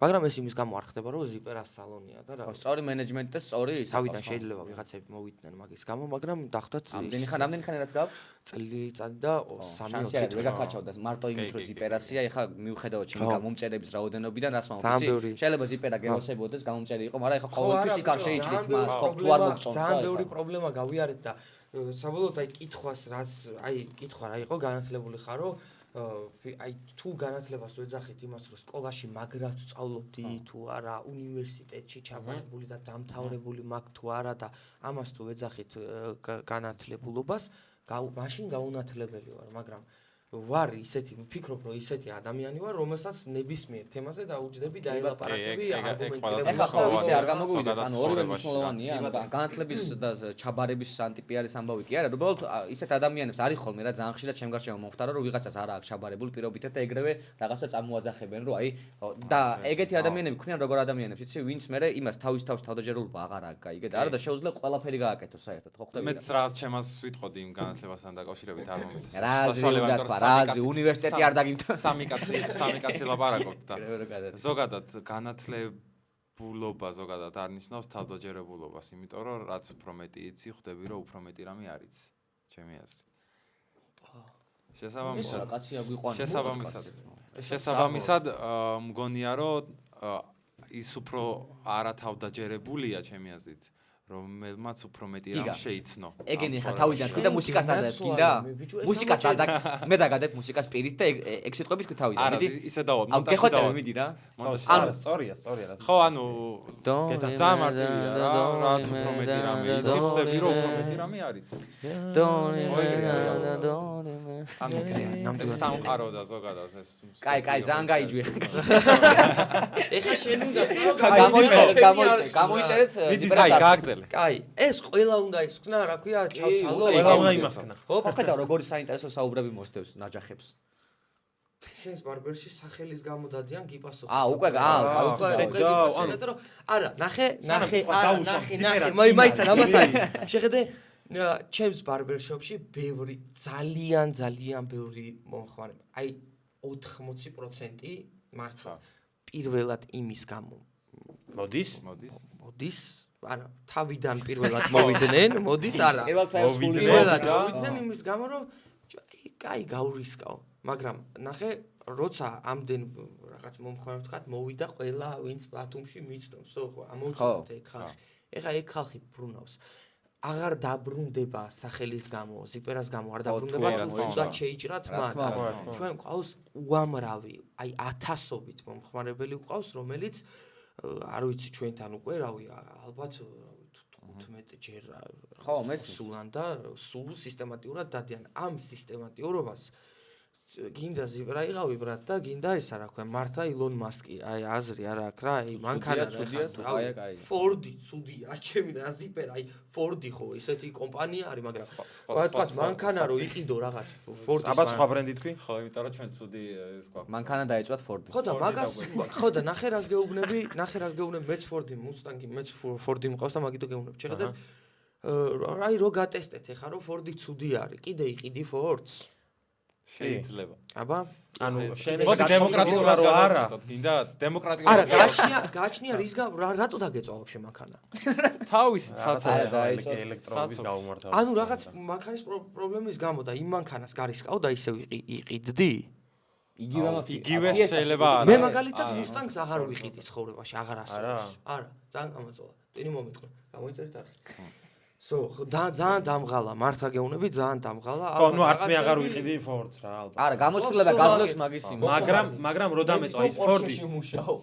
მაგრამ ეს იმის გამო არ ხდება, რომ ზიპერას სალონია და რა.
სწორი მენეჯმენტი და სწორი ის.
თავიდან შეიძლება ვიღაცები მოვიდნენ მაგის გამო, მაგრამ დახვდათ
ამდენი ხანი რაც გაქვს?
წელი და 3-4
წელი ვეგაქაჩავდა მარტო იმით რომ ზიპერასია, ეხა მიუხედავად ჩემი გამომწერების რაოდენობიდან რას ვამბობ, შეიძლება ზიპერა გელოსებოდეს, გამომწერი იყო, მაგრამ ეხა ყოველთვის იქ არ შეიჭრით მას, ხო თუ არ მოგწონს.
ძალიან ბევრი პრობლემა გავიარეთ და საბოლოოდ აი კითხვა რა იყო განათლებული ხარო აი თუ განათლებას ვეძახით იმას რომ სკოლაში მაგრად სწავლობდი თუ არა უნივერსიტეტში ჩაბარებული და დამთავრებული მაქვს თუ არა და ამას თუ ვეძახით განათლებულობას მაშინ გაუნათლებელი ვარ მაგრამ ვარ ისეთი ვფიქრობ რომ ისეთი ადამიანი ვარ რომელსაც ნებისმიერ თემაზე დაუჯდები და ელაპარაკები არგუმენტირებ
ეხლა ხო ისე არ გამოგვიდეს ანუ ორივე მნიშვნელოვანია ანუ განათლების და ჩაბარების ანტიპიარის ამბავი კი არა უბრალოდ ისეთ ადამიანებს არის ხოლმე რა ძალიან ხშირად ჩემ გარშემო მომხდარა რომ ვიღაცას არ აქვს ჩაბარებული პირობითად და ეგრევე რაღაცა წამოაძახებენ რომ აი და ეგეთი ადამიანები ხვდიან როგორ ადამიანებს იცი ვინც მე იმას თავის თავდაჯერულობა აღარ აქვს გაიგე და არა და შეუძლია ყველაფერი გააკეთო საერთოდ ხო ხდები
მეც რა ჩემას ვიტყოდი იმ განათლებასთან დაკავშირებით არ მომეცეს
რაზი უნდა თქვა რაზი უნივერსიტეტი არ დაგიმთა
სამი კაცი ლაპარაკობთ და ზოგადად განათლებულობა ზოგადად არ ნიშნავს თავდაჯერებულობას იმიტომ რომ რაც უფრო მეტი იცი ხვდები რომ უფრო მეტი რამე არ იცი ჩემი აზრით შესაბამისად მგონია რომ ის უფრო არა თავდაჯერებულია ჩემი აზრით რომელმაც უფრო მეტი რამ შეიცნო.
ეგენი ხა თავიდან თქვი და მუსიკასთან გინდა? მუსიკასთან და მე დაგადებ მუსიკას პირით და ეგ სიტყვებით თქვი თავიდან.
არა, ისე დავა,
ანუ გეხოცები მიდი რა.
ანუ სწორია რა.
ხო, ანუ ძალიან მარტივია რა, რაც უფრო მეტი რამე იცი, ხვდები რომ უფრო მეტი რამე არ იცი. ანუ ნამდვილად სამყარო და ზოგადად ეს
კაი, ძალიან გაიჯვი.
ეხა შენ უნდა
გამოიწერეთ
აი, გააგზელე.
კაი, ეს ყველა უნდა ისქნა, რა ქვია, ჩავცალო.
ყველა უნდა იმასქნა.
ხო, ხედავ როგორი საინტერესო საუბრები მოსდევს ნაჯახებს.
შენს ბარბერში სახელის გამო დადიან გიპასო.
უკვე
არა, ნახე, მაიცა რამაც არის. შეხედე ჩემს ბარბერშოპში ბევრი ძალიან ბევრი მომხმარე. აი 80% მართლა პირველად იმის გამო
მოდის?
არა, თავიდან პირველად მოვიდნენ, მოდის არა.
პირველად
მოვიდნენ იმის გამო, რომ კაი გაურისკავ, მაგრამ ნახე, როცა ამდენ რაღაც მომხმარებთ ხარ, მოვიდა ყველა ვინც ბათუმში მიცნობს, ხო, ამოუწოდეთ ეგ ხალხი. ეხა ეგ ხალხი ბრუნავს. აღარ დაბრუნდება სახელის გამო, ზიპერას გამო არ დაბრუნდება, თუმცა შეიჭრათ მათ. ჩვენ ყავს უამრავი, აი 1000-ობით მომხმარებელი ყავს, რომელიც არ ვიცი ჩვენთან უკვე რავი ალბათ 15 ჯერ
ხო მე
სულან და სულ სისტემატიურად დადიან ამ სისტემატიურობას გინდა ზიბრა იყავი ბრატ და გინდა ისა რა ქვია მართა ილონ მასკი აი აზრი არა აქ რა აი მანქანა ფორდი ცუდია ჩემი რა ზიპერა აი ფორდი ხო ესეთი კომპანია არის მაგრამ თქვა მანქანა რო იყიდო რაღაც ფორდის
აბა სხვა ბრენდი თქვი
ხო იმიტომ რომ ჩვენ ცუდი ეს ყვა
მანქანა დაეწვათ ფორდი
ხო და მაგას ხო და ნახე რას გეუბნები მეც ფორდი მუსტანგი მეც ფორდი მყავს და მაგითო გეუბნები შეხედე აი რო გატესტეთ ეხა რომ ფორდი ცუდი არის კიდე იყიდი ფორდს
შეიძლება.
აბა,
ანუ შენ დემოკრატიულად რო არა.
გინდა დემოკრატიულად.
არა, გააჩნია რის რატო დაგეწვა ვაფშე მანქანა?
თავისი ცაცაა და
ელექტროობის გაუმართავ.
ანუ რაღაც მანქანის პრობლემის გამო და იმ მანქანას გარისკავ და ისე იყიდდი?
იგივე შეიძლება არა.
მე მაგალითად მუსტანგს აღარ ვიყიდი ცხოვრებაში, აღარ ასწავლეს. არა, ძალიან გამაწოლა. ტენი მომიტყვი. გამოიწერეთ არხი. სო, ძალიან დამღალა, მართა გეუბნები, ძალიან დამღალა.
ხო, ნუ არც მე აღარ ვიყიდი ფორდს რა, ალბათ.
არა, გამოცდილება გაძლევს მაგის იმ.
მაგრამ რო დამეწვა ის ფორდი.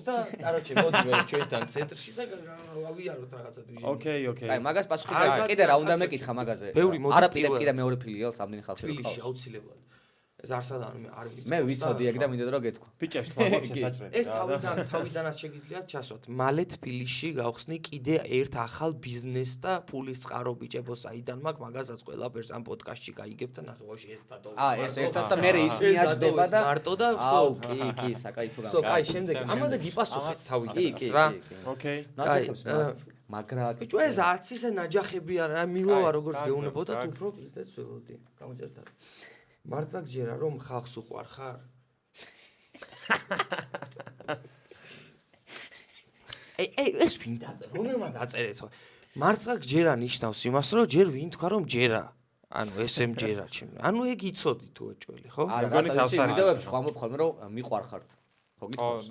და, კაროჩე, მოდი მე ჩვენთან ცენტრში და ავიაროთ რაღაცა დიჟინი.
ოკეი.
აი, მაგას პასუხი კიდე რა უნდა მეკითხა მაგაზე. არა, კიდე მეორე ფილიალს ამდენი ხალხი
როხავს. თბილისში აუცილებლად. ეს არსადან არ
მე ვიცოდი ეგ და მინდოდა რომ გეთქვა.
ბიჭებს თვალებში საჭრე.
ეს თავიდანაც შეგიძლიათ ჩასვათ. მალე თბილისში გავხსნი კიდე ერთ ახალ ბიზნესს და ფულის წყარო ბიჭებო საიდან მაქვს მაგასაც ყველაფერს ამ პოდკასტში გაიგებ და ნახე ვაში ეს დადო.
ეს ერთად და მე ის მიაჯდება და
მარტო და
აუ კი, საკაიფო გამო.
სო, კაი, შემდეგ ამაზე გიპასუხეთ თავიდანაც რა.
ოკეი.
ნაჯახებს მაგრა.
ბიჭო ეს არც ისე ნაჯახები არა, მილოვა როგორც გეუნებოდა თუ უფრო ისეთ ველოდი. გამოწერდა. მართლა გჯერა რომ ხალხს უყვარ ხარ? ეს ვინ დაწერა? რომელმა დაწერეთ? მართლა გჯერა ნიშნავს იმას რომ ჯერ ვინ თქვა რომ ჯერა. ანუ ესე მჯერა ჩემ. ანუ ეგ იცოდი თუ ეჭველი, ხო?
მეგონი თავს არის. ვიდეოებში ხვამობ ხოლმე რომ მიყვარ ხართ. ხო გითხოს?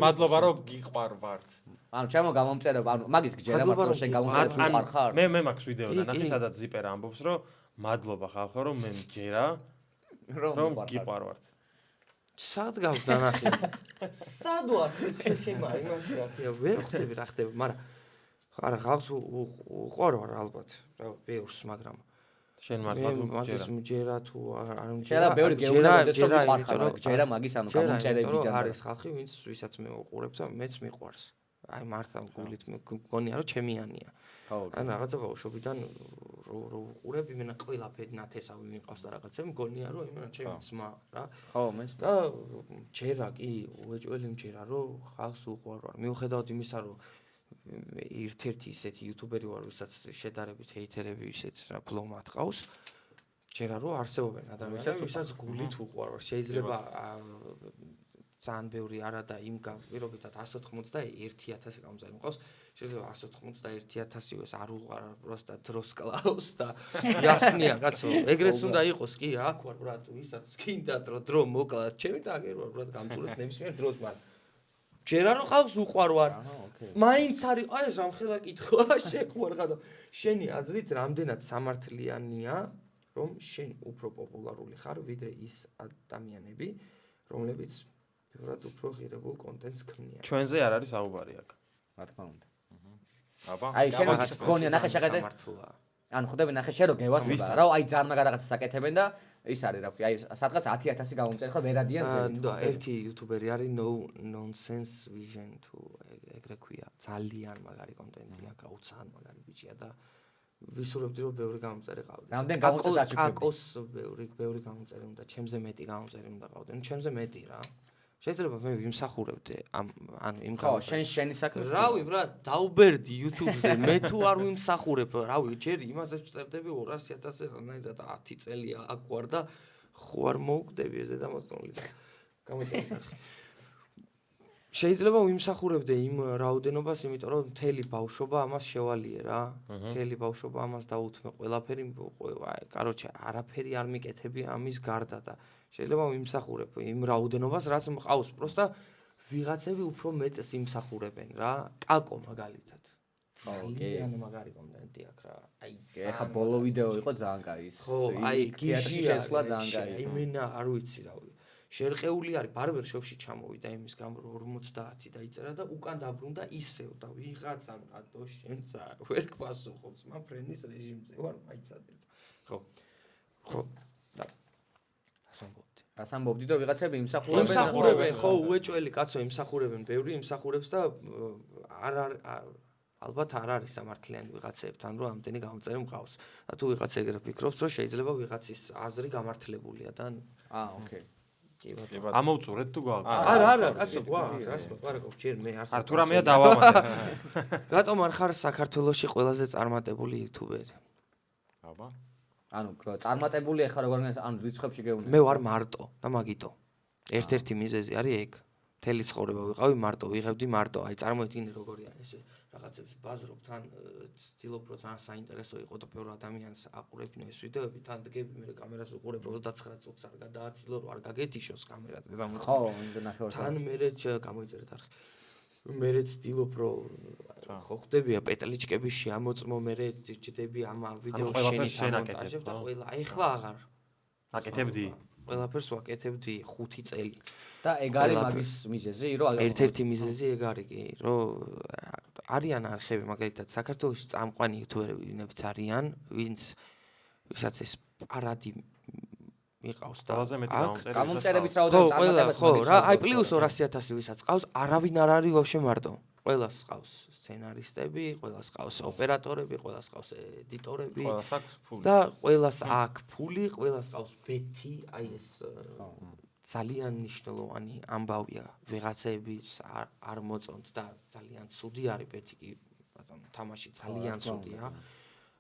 მადლობა რომ გიყვარ ვართ.
ანუ ჩემო გამომწერა, ანუ მაგის გჯერა მართლა შენ გამომწერა მიყვარ ხარ.
მე მაქვს ვიდეო და ნახე სადაც ზიპერა ამბობს რომ მადლობა ხალხო რომ მე მჯერა რომ გიყვარ ვართ.
სად გავდანახე? სად ვარ? შემა იმაში რა ქვია, ვერ ხვდები რა ხდება, მაგრამ არა ხალხს უყვარ ვარ ალბათ. რა ბევრს, მაგრამ
შენ მართლა
მაგის მჯერა თუ არ მჯერა.
შეიძლება ბევრი გეუბნებოდეს რომ ვიყარ ხარ, ჯერა მაგის ანუ გამომწერებიდან.
არის ხალხი, ვისაც მე უყურებ და მეც მიყვარს. აი მართლა გულით მგონია რომ ჩემიანია. ან რაღაცა ბავშვობიდან რო უყურებ იმენა ყველაფერი ნათესავი მიყავს და რაღაცა მგონია რომ იმენა ჩემი ძმა რა.
ხო, მე
და ჯერა კი უეჭველი მჯერა რომ ხალხს უყვარ ვარ. მიუხედავად იმისა რომ ერთ-ერთი ისეთი იუთუბერი ვარ, ვისაც შედარებით ჰეითერები ისეთ რა ფლომად ყავს. ჯერა რომ არსებობენ ადამიანები, ვისაც გულით უყვარ ვარ. შეიძლება ძალიან ბევრი არა და იმ პირობითად 191,000 გამომწერი მყავს. შეიძლება 191,000 ეს არ უყარ პროსტა დროს კლავს და იასნია კაცო. ეგრეც უნდა იყოს კი, აქ ვარ ბრატ, ვისაც გინდათ რომ დრო მოკლათ, ჩემი და აგერ ვარ ბრატ, გამწულეთ ნებისმიერ დროს, მაგრამ ჯერ არ ყავს უყვარვარ. მაინც არის, აი ეს ამხელა კითხვა შეყვარღა და შენი აზრით რამდენად სამართლიანია, რომ შენ უფრო პოპულარული ხარ, ვიდრე ის ადამიანები, რომლებიც ბევრად უფრო ღირებულ კონტენტს ქმნიან.
ჩვენზე არ არის საუბარი აქ.
რა თქმა უნდა.
აბა.
აი შენ გონია ნახე შეხედე. ანუ ხვდები ნახე შენ რო გევასება რა, აი ძარმა გადაღაცა საკეთებენ და ის არის რა ვთქვი, აი სადღაც 10000 გამომწერი ხო ვერ ადიან ზევით.
და ერთი იუთუბერი არის no nonsense vision თუ ეგრე ქვია. ძალიან მაგარი კონტენტი აქვს, აუცილებლად მაგარი ბიჭია და ვისურვებდი რომ ბევრი გამომწერი ყავდეს.
რამდენ გამომწერს აჩუქებდი?
კაკოს ბევრი გამომწერი უნდა, ჩემზე მეტი გამომწერი უნდა ყავდეს. ჩემზე მეტი რა. შეიძლება მე ვიმსახურებდე ანუ იმ
ხო, შენი საქმე.
რავი ბრატ, დაუბერდი YouTube-ზე, მე თუ არ ვიმსახურებ, რავი, ჯერ იმაზე ვწერდები 200.000 რანაირად 10 წელია აქ ვარ და ხო არ მოვკვდები ეს დედამოწმული. გამოიწევს. შეიძლება ვიმსახურებდე იმ რაოდენობას, იმიტომ რომ მთელი ბავშვობა ამას შევალიე რა. მთელი ბავშვობა ამას დაუთმე, ყველაფერი, კაროჩე, არაფერი არ მიკეთები ამის გარდა და შეიძლება ვიმსახურებ იმ რაოდენობას, რაც მყავს, პროსტა ვიღაცები უფრო მეტს იმსახურებენ რა. კაკო მაგალითად. ძალიან მაგარი კონტენტი აქვს რა. აი,
ეხა ბოლო ვიდეო იყო ძალიან კაი ის.
ხო, აი გიჟი
შესვლა ძალიან კაი.
აი მენა არ ვიცი რავი. შერყეული არის ბარბერ შოპში ჩამოვიდა იმის გამო 50 დაიწერა და უკან დაბრუნდა ისევ და ვიღაცამ რატო შემცა ვერ გპასუხობს მა ფრენის რეჟიმზე ვარ მაიცადეთ. ხო. ხო. და
რას ამბობდი და ვიღაცები
იმსახურებენ ხო უეჭველი კაცო იმსახურებენ ბევრი იმსახურებს და ალბათ არ არის სამართლიანი ვიღაცებთან რომ ამდენი გამომწერი მყავს და თუ ვიღაც ეგრე ფიქრობს რომ შეიძლება ვიღაცის აზრი გამართლებულია და
ოკეი
ამოვწურეთ თუ გვაქვს
არა კაცო გვაქვს რასო ყარაკო ჯერ მე არ
თუ რამეა დავამატე
რატომ არ ხარ საქართველოში ყველაზე წარმატებული იუთუბერი
აბა
ანუ წარმატებული ახლა როგორ ანუ რიცხვებში გეუბნები
მე ვარ მარტო და მაგიტო ერთ-ერთი მიზეზი არის ეგ მთელი ცხოვრება ვიყავი მარტო ვიღებდი მარტო აი წარმოიდგინე როგორია ესე რაღაცებს ბაზრობ თან ცდილობ რომ ძალიან საინტერესო იყო და ბევრი ადამიანს აყურებინო ეს ვიდეოები თან დგები მე კამერას უყურებ 29 წუთს არ გადააცილო რომ არ გაგეთიშოს კამერა და
ხო ნახევარ
თან მე გამოიწერეთ არხი მე ცდილობ რომ ხო ხდებია პეტლიჩკები შეამოწმო მე ჯდები ამ ვიდეოს შენით და ყველა ეხლა აღარ
აკეთებდი
ყველაფერს ვაკეთებდი 5 წელი
და ეგ არის მაგის მიზეზი რომ
ერთ-ერთი მიზეზი ეგ არის კი რომ არიან არხები მაგალითად საქართველოში წამყვანი იუთუბერებიც არიან ვისაც ეს პარადი მიყავს და
გამომწერების რაოდენობა წარმატებას
ხო რა აი პლუს 200.000 ვისაც ყავს არავინ არ არის ვაფშე მარტო ყველას ყავს სცენარისტები ყველას ყავს ოპერატორები ყველას ყავს ედიტორები და ყველას აქვს ფული ყველას ყავს ბეთი აი ეს ძალიან მნიშვნელოვანი ამბავია ვიღაცები არ მოწონთ და ძალიან ცუდი არის ბეთი კი ბატონო თამაში ძალიან ცუდია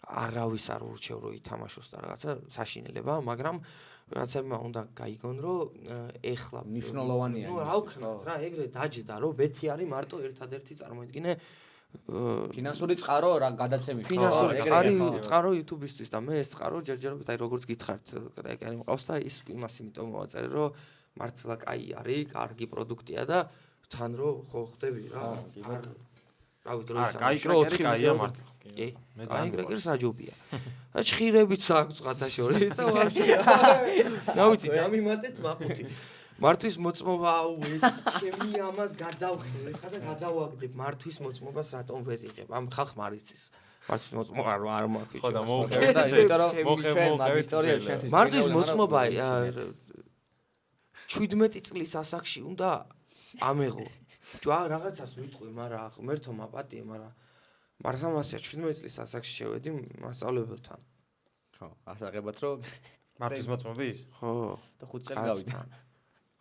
არავის არ ურჩევ რომ ითამაშოს და რაღაცა საშინელება მაგრამ ვიღაცებმა უნდა გაიგონ რომ ეხლა
მნიშვნელოვანია
ნუ რა ვქნათ რა ეგრე დაჯდა რომ ბეთი არის მარტო ერთადერთი წარმოიდგინე
ფინანსური წყარო რა გადაცემით
ფინანსური წყარო YouTube-ისთვის და მე ეს წყარო ჯერჯერობით აი როგორც გითხარით ეკანი მყავს და ის იმას იმიტომ მოვაწერე რომ მართლა კაი არის კარგი პროდუქტია და თან რომ ხო ხდები რა არ რავი დროის
კაია მართლა
კი აი ეგრე საჯობია და ჭხირებიც აქვს ყათაშორის და ვაფშე რა ვიცი დამიმატეთ მაყუთი მართვის მოწმობა ეს ჩემი ამას გადავხე ხა და გადავაგდებ მართვის მოწმობას რატომ ვერ იღებ ამ ხალხმა არ იცის მართვის მოწმობა არ მაქვს
ხო და
მოუხევი მართვის მოწმობა 17 წლის ასაკში უნდა ამეღო ჯვა რაღაცას ვიტყვი მაგრამ ღმერთო მაპატია მაგრამ მართლა მასია 17 წლის ასაკში შევედი მასწავლებელთან
ხო ასაღებად რომ
მართვის მოწმობის
ხო და 5 წელი გავიდა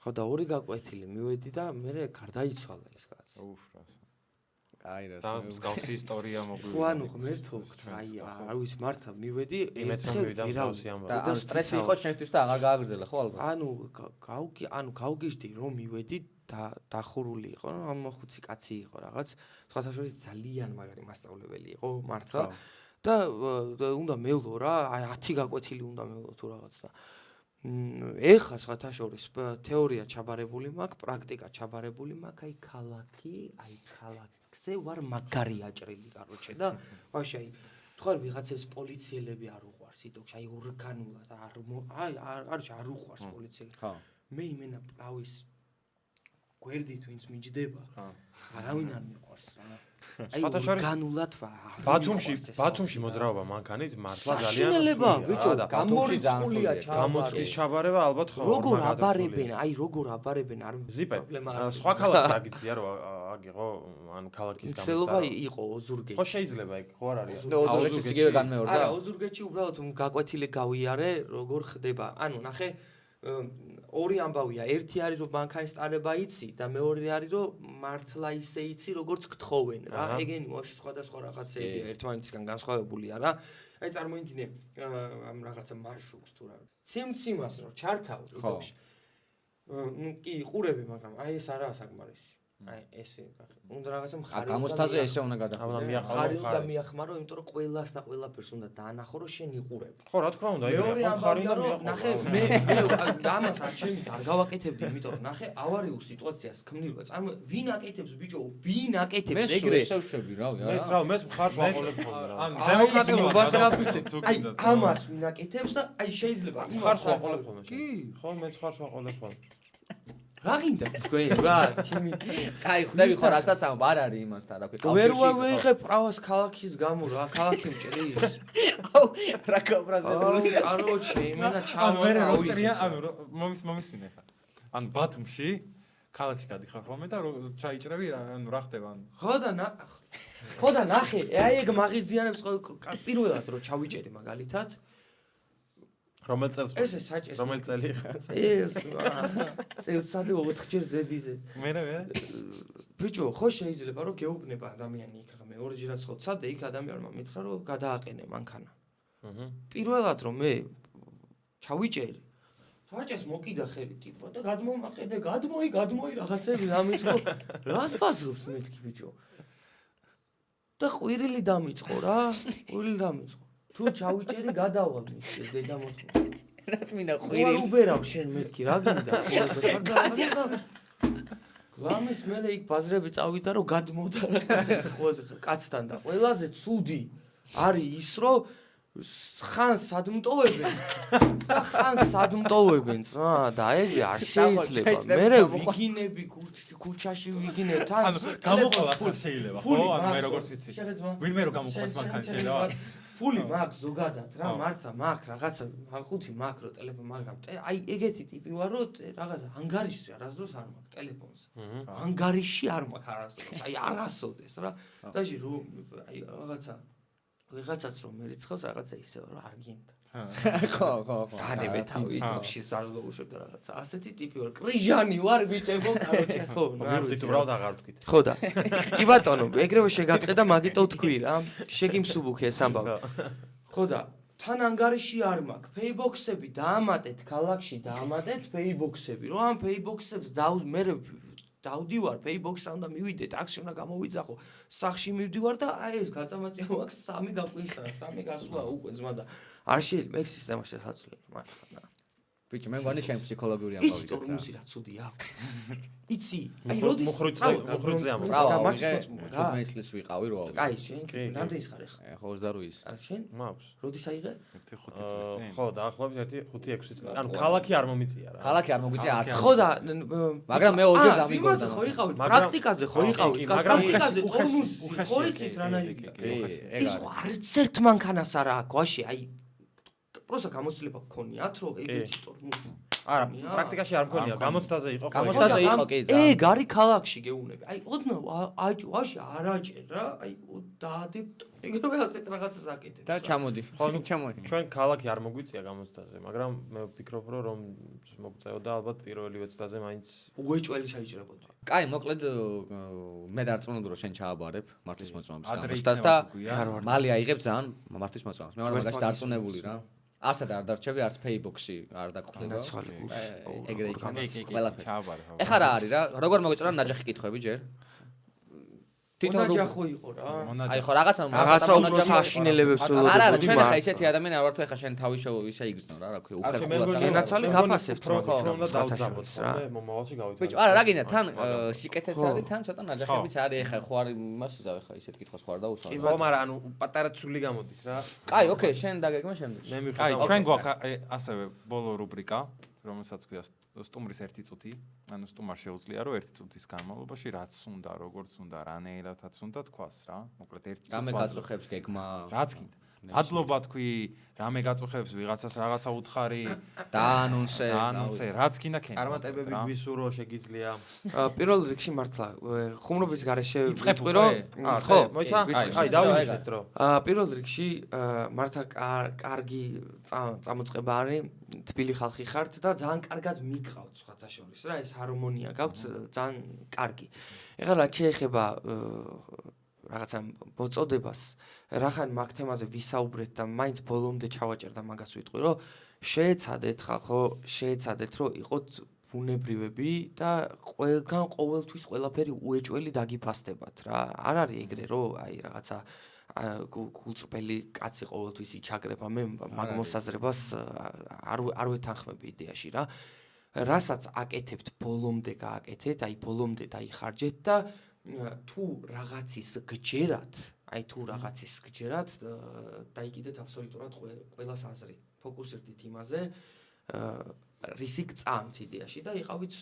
ხო და 2 გაკვეთილი მივედი და მე გარდაიცვალა ეს კაცი
უფ რას
აი რა
და მსგავსი ისტორია მოგვიყვება
ხო ანუ ღმერთო აი არ ვიცი მართლა მივედი
ერთხელ ვირავსი ამბავი
და სტრესი იყო შენთვის და აღარ გააგრძელა ხო ალბათ
ანუ გავგიჟდი რომ მივედი და დახურული იყო რომ მოხუცი კაცი იყო რაღაც სხვათა შორის ძალიან მაგარი მასწავლებელი იყო მართლა და უნდა მევლო რა აი 10 გაკვეთილი უნდა მევლო თუ რაღაც და ეხა სხვათა შორის თეორია ჩაბარებული მაქვს, პრაქტიკა ჩაბარებული მაქვს, აი ქალაქზე ვარ მაგარი აჭრილი, კაროჩე და ვაში აი თქვენ ვიღაცებს პოლიციელები არ უყვარს იტოქში, აი ორგანულად არ უყვარს პოლიციელები.
ხო.
მე იმენა პრავის გვერდით ვინც მიჯდება, არავინ არ მიყვარს რა. აი ორგანულად
ბათუმში მოძრაობა მანქანით მართლა ძალიან
საშინელება, ბიჭო, გამორიცხულია
გამოწვის ჩაბარება ალბათ ხო.
როგორ აბარებენ, არ
პრობლემა არა. სხვა ქალაქი არ გიცდია რომ აგიღო, ანუ ქალაქის გამო.
ცელობა იყო ოზურგეთში.
ხო შეიძლება იქ ხო არ არის.
ოზურგეთში იგივე განმეორდა.
არა, ოზურგეთში უბრალოდ გაკვეთილი გავიარე, როგორ ხდება. ანუ ნახე ორი ამბავია, ერთი არის რომ მანქანის ტარება იცი და მეორე არის რომ მართლა ისე იცი როგორც გთხოვენ რა. ეგენი ვაში სხვადასხვა რაღაცებია, ერთმანეთისგან განსხვავებულია რა. აი წარმოიდგინე ამ რაღაცა მარშრუტს თუ რა. ციმციმას რომ ჩართავ იტოქში. კი იყურები, მაგრამ აი ეს არაა საკმარისი. აი ესე უნდა რაღაცა მხარი
გამოსთაზე ესე უნდა გადახვიდე.
მხარი უნდა მიახმარო, იმიტომ რომ ყველას და ყველაფერს უნდა დაანახო, რომ შენ იყურებ.
ხო, რა თქმა უნდა,
მეორე ამბავია რომ ნახე მე ამას არ ჩემით არ გავაკეთებდი, იმიტომ რომ ნახე ავარიულ სიტუაციას ქმნილობა. ვინ აკეთებს ბიჭო, ვინ აკეთებს ეგრე?
მე შევშვები რავი არა.
მეც რა, მეც მხარს ვაყოლებ ხოლმე.
ანუ დემოკრატიულობას
გაფიცებ. აი ამას ვინ აკეთებს და აი შეიძლება
მხარს ვაყოლებ ხოლმე. კი, ხო, მეც მხარს ვაყოლებ ხოლმე.
რა გინდა თქვენ რა ჩემი
კაი ხვდები ხო რასაც ამ არ არის იმასთან რა ქვია
ვერ ვიღებ პრავას ქალაქის გამო რა ქალაქი მჭრის
აუ რა კაბრაზებული
კაროჩე იმენა
ანუ
ჩავა
მე რო წერია ანუ მომისმინე ხარ ანუ ბათუმში ქალაქში გადიხარ ხოლმე და ჩაიჭრები ანუ რა ხდება ანუ
ხო და ნახე აი ეგ მაღიზიანებს პირველად რო ჩავიჭერი მაგალითად
რომელ წელს
ესე საჭეს
რომელ წელი ხარ
ეს წელსადე 4-ჯერ ზედიზე
მე
ბიჭო ხო შეიძლება რომ გეუბნება ადამიანი იქ მე ორჯერაც ხო ცადე იქ ადამიანმა მითხრა რომ გადააყენე მანქანა პირველად რომ მე ჩავიჭერი საჭეს მოკიდა ხელი ტიპა და გადმომაყენე გადმოი რაღაცები დამიწყო რას ბაზრობს მეთქი ბიჭო და ყვირილი დამიწყო რა ყვირილი დამიწყო თუ ჩავიჭერი გადავალ ეს დედამოთმო
რა თმინდა
ყვირილი ხო არ უბერავ შენ მეთქი რა გინდა გლამის მერე იქ ბაზრები წავიდა რომ გადმოდა რაღაცა ყველაზე კაცთან და ყველაზე ცუდი არის ის რომ ხან სადმტოვებენ რა და ეგრე არ შეიძლება მერე ვიგინები ქუჩაში ვიგინებ თან
გამოყოლას შეიძლება ხო ანუ მე როგორც ვიცი ვინმე რო გამოყოლას მანქანა შეიძლება
ფული მაქვს ზოგადად რა მართლა მაქვს რაღაცა ხუთი მაქვს რო ტელეფონი მაგრამ აი ეგეთი ტიპი ვარ რომ რაღაცა ანგარიში არასდროს არ მაქვს ტელეფონს ანგარიში არ მაქვს არასდროს აი არასოდეს რა დაჟე რომ აი რაღაცაც რომ მერიცხავს რაღაცა ისევ რომ არ გინდა
ხო
დანებე თავი თოქში საზღვაუშებ და რაღაცა ასეთი ტიპი ვარ კრიჟანი ვარ ბიჭებო კაროჩე ხო
არ ვიცი უბრალოდ აღარ ვთქვით
ხო და კი ბატონო ეგრევე შეგატყე და მაგიტო თქვი რა შეგიმსუბუქე ეს ამბავი ხო და თან ანგარიში არ მაქვს ფეიბოქსები დაამატეთ ქალაქში დაამატეთ ფეიბოქსები რომ ამ ფეიბოქსებს მე დავდივარ ფეიბოქსთან და მივიდე ტაქსში უნდა გამოვიძახო სახში მივდივარ და აი ეს გაწამაწია მაქვს 3 გაყვისა 3 გასვლა უკვე ძმა და არ შეიძლება ეგ სისტემა შესაძლოა მართლა
ბიჭო მე მგონი შენ ფსიქოლოგიური ამბავი
იცი ტორმუსი რა ცუდია იცი აი როდის
მუხრუძე ამბავს
რა მარტოს 15 წლის ვიყავი რო ავი
კაი შენ რამდენი ხარ ახლა
ხო 28-ის
არა შენ
მაქვს
როდის აიღე
5 წელი
ხო დაახლოებით 5-6 წელი ანუ ქალაქი არ მომიწია რა
ქალაქი არ მოგვიწია არც
ხო და
მაგრამ მე ორჯერ დამიგონდა
იმაზე ხო იყავით პრაქტიკაზე ხო იყავით პრაქტიკაზე ტორმუსი ხო იცით რანაირია ის ხო არც ერთ მანქანას არა აქვს ვაში აი პროსა გამოცდილება გქონიათ რომ ეგეთი ტორმუსი
არა პრაქტიკაში არ მქონია გამოცდაზე იყო ხო
გამოცდაზე იყო კი ზა
ეგ არის ქალაქში გეუნები აი ოდნავ ვაში არ აჭერ რა აი დაადებ ეგრევე ასეთ რაღაცას აკეთებს
და ჩამოდი ჩამოდი
ჩვენ ქალაქი არ მოგვიწია გამოცდაზე მაგრამ მე ვფიქრობ რომ მოგწეოდა ალბათ პირველივე წლაზე მაინც
უეჭველი შეიძლება
კაი მოკლედ მე დარწმუნებული რომ შენ ჩააბარებ მართლის მოწმობის გამოცდას და მალე აიღებ ძალიან მართლის მოწმობას მე ვარ მაგაში დარწმუნებული რა ასად არ დარჩები არც ფეიბოქსი არ დაგხვდება ეგრე იქნება ყველაფერი ეხლა რა არის რა როგორ მოგეწონა ნაჯახი კითხვები ჯერ
თვითონ ჯახო იყო რა.
აი ხო რაღაცა
უბრალოდ აშინელებებს ველოდები.
არა, ჩვენ ახლა ისეთი ადამიანი არ ვართ, ახლა შენ თავი ისე იგრძნო რა ქვია, უხერხულად რა.
ენაცვალი გაფასებთ
რომ უნდა დავძაბოთ რა. მომავალში გავიწყოთ.
ბიჭო, არა, რა გინდა, თან სიკეთეც არის, თან ცოტა ნაჯახებიც არის, ახლა ხო არ იმას ზავ ახლა ისეთ კითხვას ხო არ დაუსვამ.
ხო, მაგრამ ანუ პატარა ცული გამოდის რა.
კაი, ოკეი, შენ დაგეგმა შემდგომ.
მე მიხარ.
კაი, ჩვენ გვაქვს ასევე ბოლო რუბრიკა, რომელსაც ქვია სტუმრის 1 წუთი. ანუ სტუმარ შეუძლია რომ 1 წუთის განმავლობაში რაც უნდა, როგორც უნდა, რანაირადაც უნდა თქვას რა. მოკლედ 1 წუთს.
რამე გაწუხებს გეგმა.
რაც გინდა. მადლობა თქვი, რამე გაწუხებს ვიღაცას რაღაცა უთხარი,
დაანონსე,
რაც გინდა ქენ.
წარმატებები გვისურვო შეგიძლია.
პირველ რიგში მართლა ხუმრობის გარეშე
ვიწყებ
ვიტყვი რომ
ხო, მოიცა? აი, დავინიშნეთ რომ.
პირველ რიგში მართლა კარგი წამოწყება არის, თბილი ხალხი ხართ და ძალიან კარგად მიგყავთ სხვათა შორის რა, ეს ჰარმონია გაქვთ ძალიან კარგი. ეხლა რაც შეეხება რაღაცა მოწოდებას, რახან მაგ თემაზე ვისაუბრეთ და მაინც ბოლომდე ჩავაჭერ და მაგას ვიტყვი, რომ შეეცადეთ ხალხო, შეეცადეთ რომ იყოთ ბუნებრივები და ყველგან ყოველთვის ყველაფერი უეჭველი დაგიფასდებათ რა. არ არის ეგრე რომ აი რაღაცა გულწრფელი კაცი ყოველთვის იჩაგრება. მე მაგ მოსაზრებას არ ვეთანხმები იდეაში რა. რასაც აკეთებთ ბოლომდე გააკეთეთ, აი ბოლომდე დაიხარჯეთ და თუ რაღაცის გჯერათ, დაიკიდეთ აბსოლუტურად ყველას აზრი. ფოკუსირდით იმაზე, რისი გწამთ იდეაში და იყავით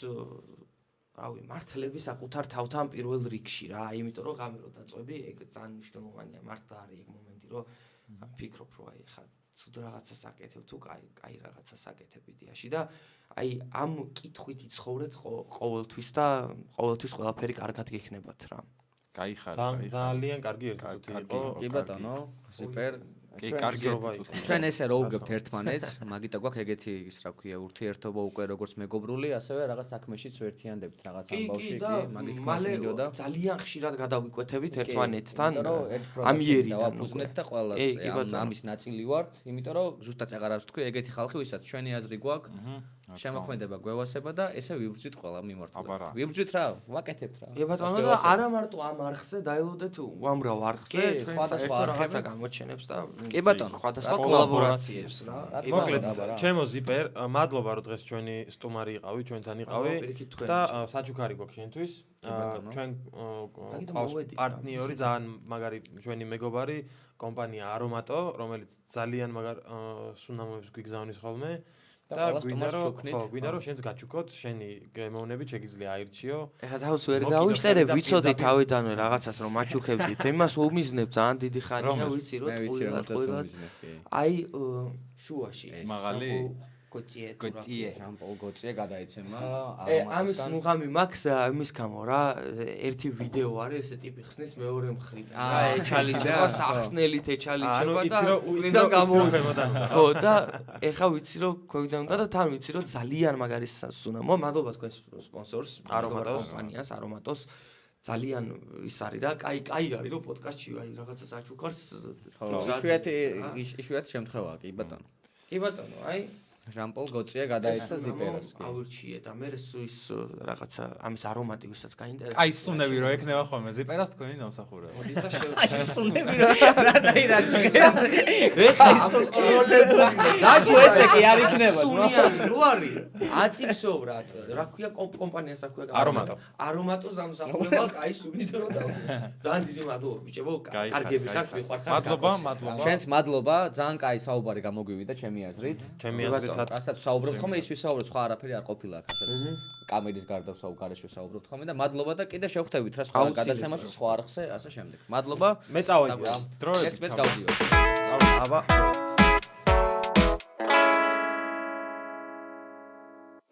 რავი, მართლები საკუთარ თავთან პირველ რიგში რა. იმიტომ რომ ღამე რო დაწვევი, ეგ ძალიან მნიშვნელოვანია. მართლა არის ეგ მომენტი, რომ ფიქრობ, რომ აი ხა ცუდ რაღაცას აკეთებ თუ კაი რაღაცას აკეთებ იდეაში და აი ამ კითხვით იცხოვრეთ ყოველთვის და ყოველთვის ყველაფერი კარგად გექნებათ რა.
კაი ხარ.
ძალიან კარგი 1 წუთი იყო.
კი ბატონო, ზიპერ.
კი, კარგი 1 წუთი.
ჩვენ ესე რო უგებთ ერთმანეთს, მაგიტო გვაქვს ეგეთი ის რა ქვია, ურთიერთობა უკვე როგორც მეგობრული, ასევე რაღაც საქმეშიც ვერთიანდებთ რაღაც ამბავში, კი, მაგის თქმას მინდოდა.
ძალიან ხშირად გადავიკვეთებით ერთმანეთთან ამიერიდან
ვუზნეთ და ყველას ამის ნაწილი ვართ, იმიტომ რომ ზუსტად აღარავს თქვი, ეგეთი ხალხი, ვისაც ჩვენი აზრი გვაქვს, შემოქმედება გვევასება და ესე ვიბრძვით ყველა მიმართულებით. ვიბრძვით რა, ვაკეთებთ რა.
კი ბატონო და არა მარტო ამ არხზე დაელოდეთ უამრავ არხზე, ჩვენ სხვადასხვა რაღაცა გამოჩენებს და
კი ბატონო,
სხვადასხვა კოლაბორაციებს რა.
მოკლედ, ჩემო ზიპერ, მადლობა რომ დღეს ჩვენი სტუმარი იყავი, ჩვენთან იყავი და საჩუქარი გვაქვს შენთვის. ჩვენ ყავს პარტნიორი ძალიან მაგარი ჩვენი მეგობარი კომპანია არომატო, რომელიც ძალიან მაგარ სუნამოებს გვიგზავნის ხოლმე. და გვინდა რომ შენს გაჩუქოთ, შენი გემოვნებით შეგიძლია აირჩიო.
ეხლა თავს ვერ გავიშტერებ, ვიცოდი თავიდანვე რაღაცას რომ მაჩუქებდით. იმას უმიზნებ ძალიან დიდი ხანია, ვიცი რომ აი შუაში
მაღალი
გოჭიე
ჟამპოლ გოჭიე გადაიცემა
ამის მუღამი მაქვს იმის გამო რა ერთი ვიდეო არის ესე ტიპი ხსნის მეორე მხრიდან რა ეჩალიჩება სახსნელით ეჩალიჩება და უკრიდან გამოვიხებოდა ხო და ეხა ვიცი რომ ქვევიდან უნდა და თან ვიცი რომ ძალიან მაგარი სუნამო მადლობა თქვენს სპონსორს კომპანიას არომატოს ძალიან ის არის რა კაი არის რომ პოდკასტში აი რაღაცას აჩუქარს
ხო იშვიათი შემთხვევაა კი ბატონო აი ჟამპოლ გოწია გადაეცა ზიპერას კი
აურჩიე და მე ის რაღაცა ამის არომატი ვისაც გაინტერესებს
აი სუნები რო ექნება ხოლმე ზიპერას თქვენი ნამსახურება
მოდი და
აი სუნები რო რა ჭგეს
ეხა
დაჯო ესე კი არ იქნება
სუნიანი რო არის აწიფსო რა ქვია კომპანიას რა ქვია არომატოს ნამსახურება კაი სუნით რო და ძალიან დიდი მადლობა ბიჭებო კარგები ხართ მიყვარხარ
მადლობა
შენს მადლობა ძალიან კაი საუბარი გამოგვივიდა ჩემი აზრით რასაც საუბრობთ ხოლმე ის ვისაუბროთ სხვა არაფერი არ ყოფილა აქ ასაც კამერის გარდა გარეშე ვისაუბროთ ხოლმე და მადლობა და კიდე შევხვდებით რა სხვა გადაცემაში სხვა არხზე ასე შემდეგ მადლობა
მე წავედი რა
დროებით გავდიო
აბა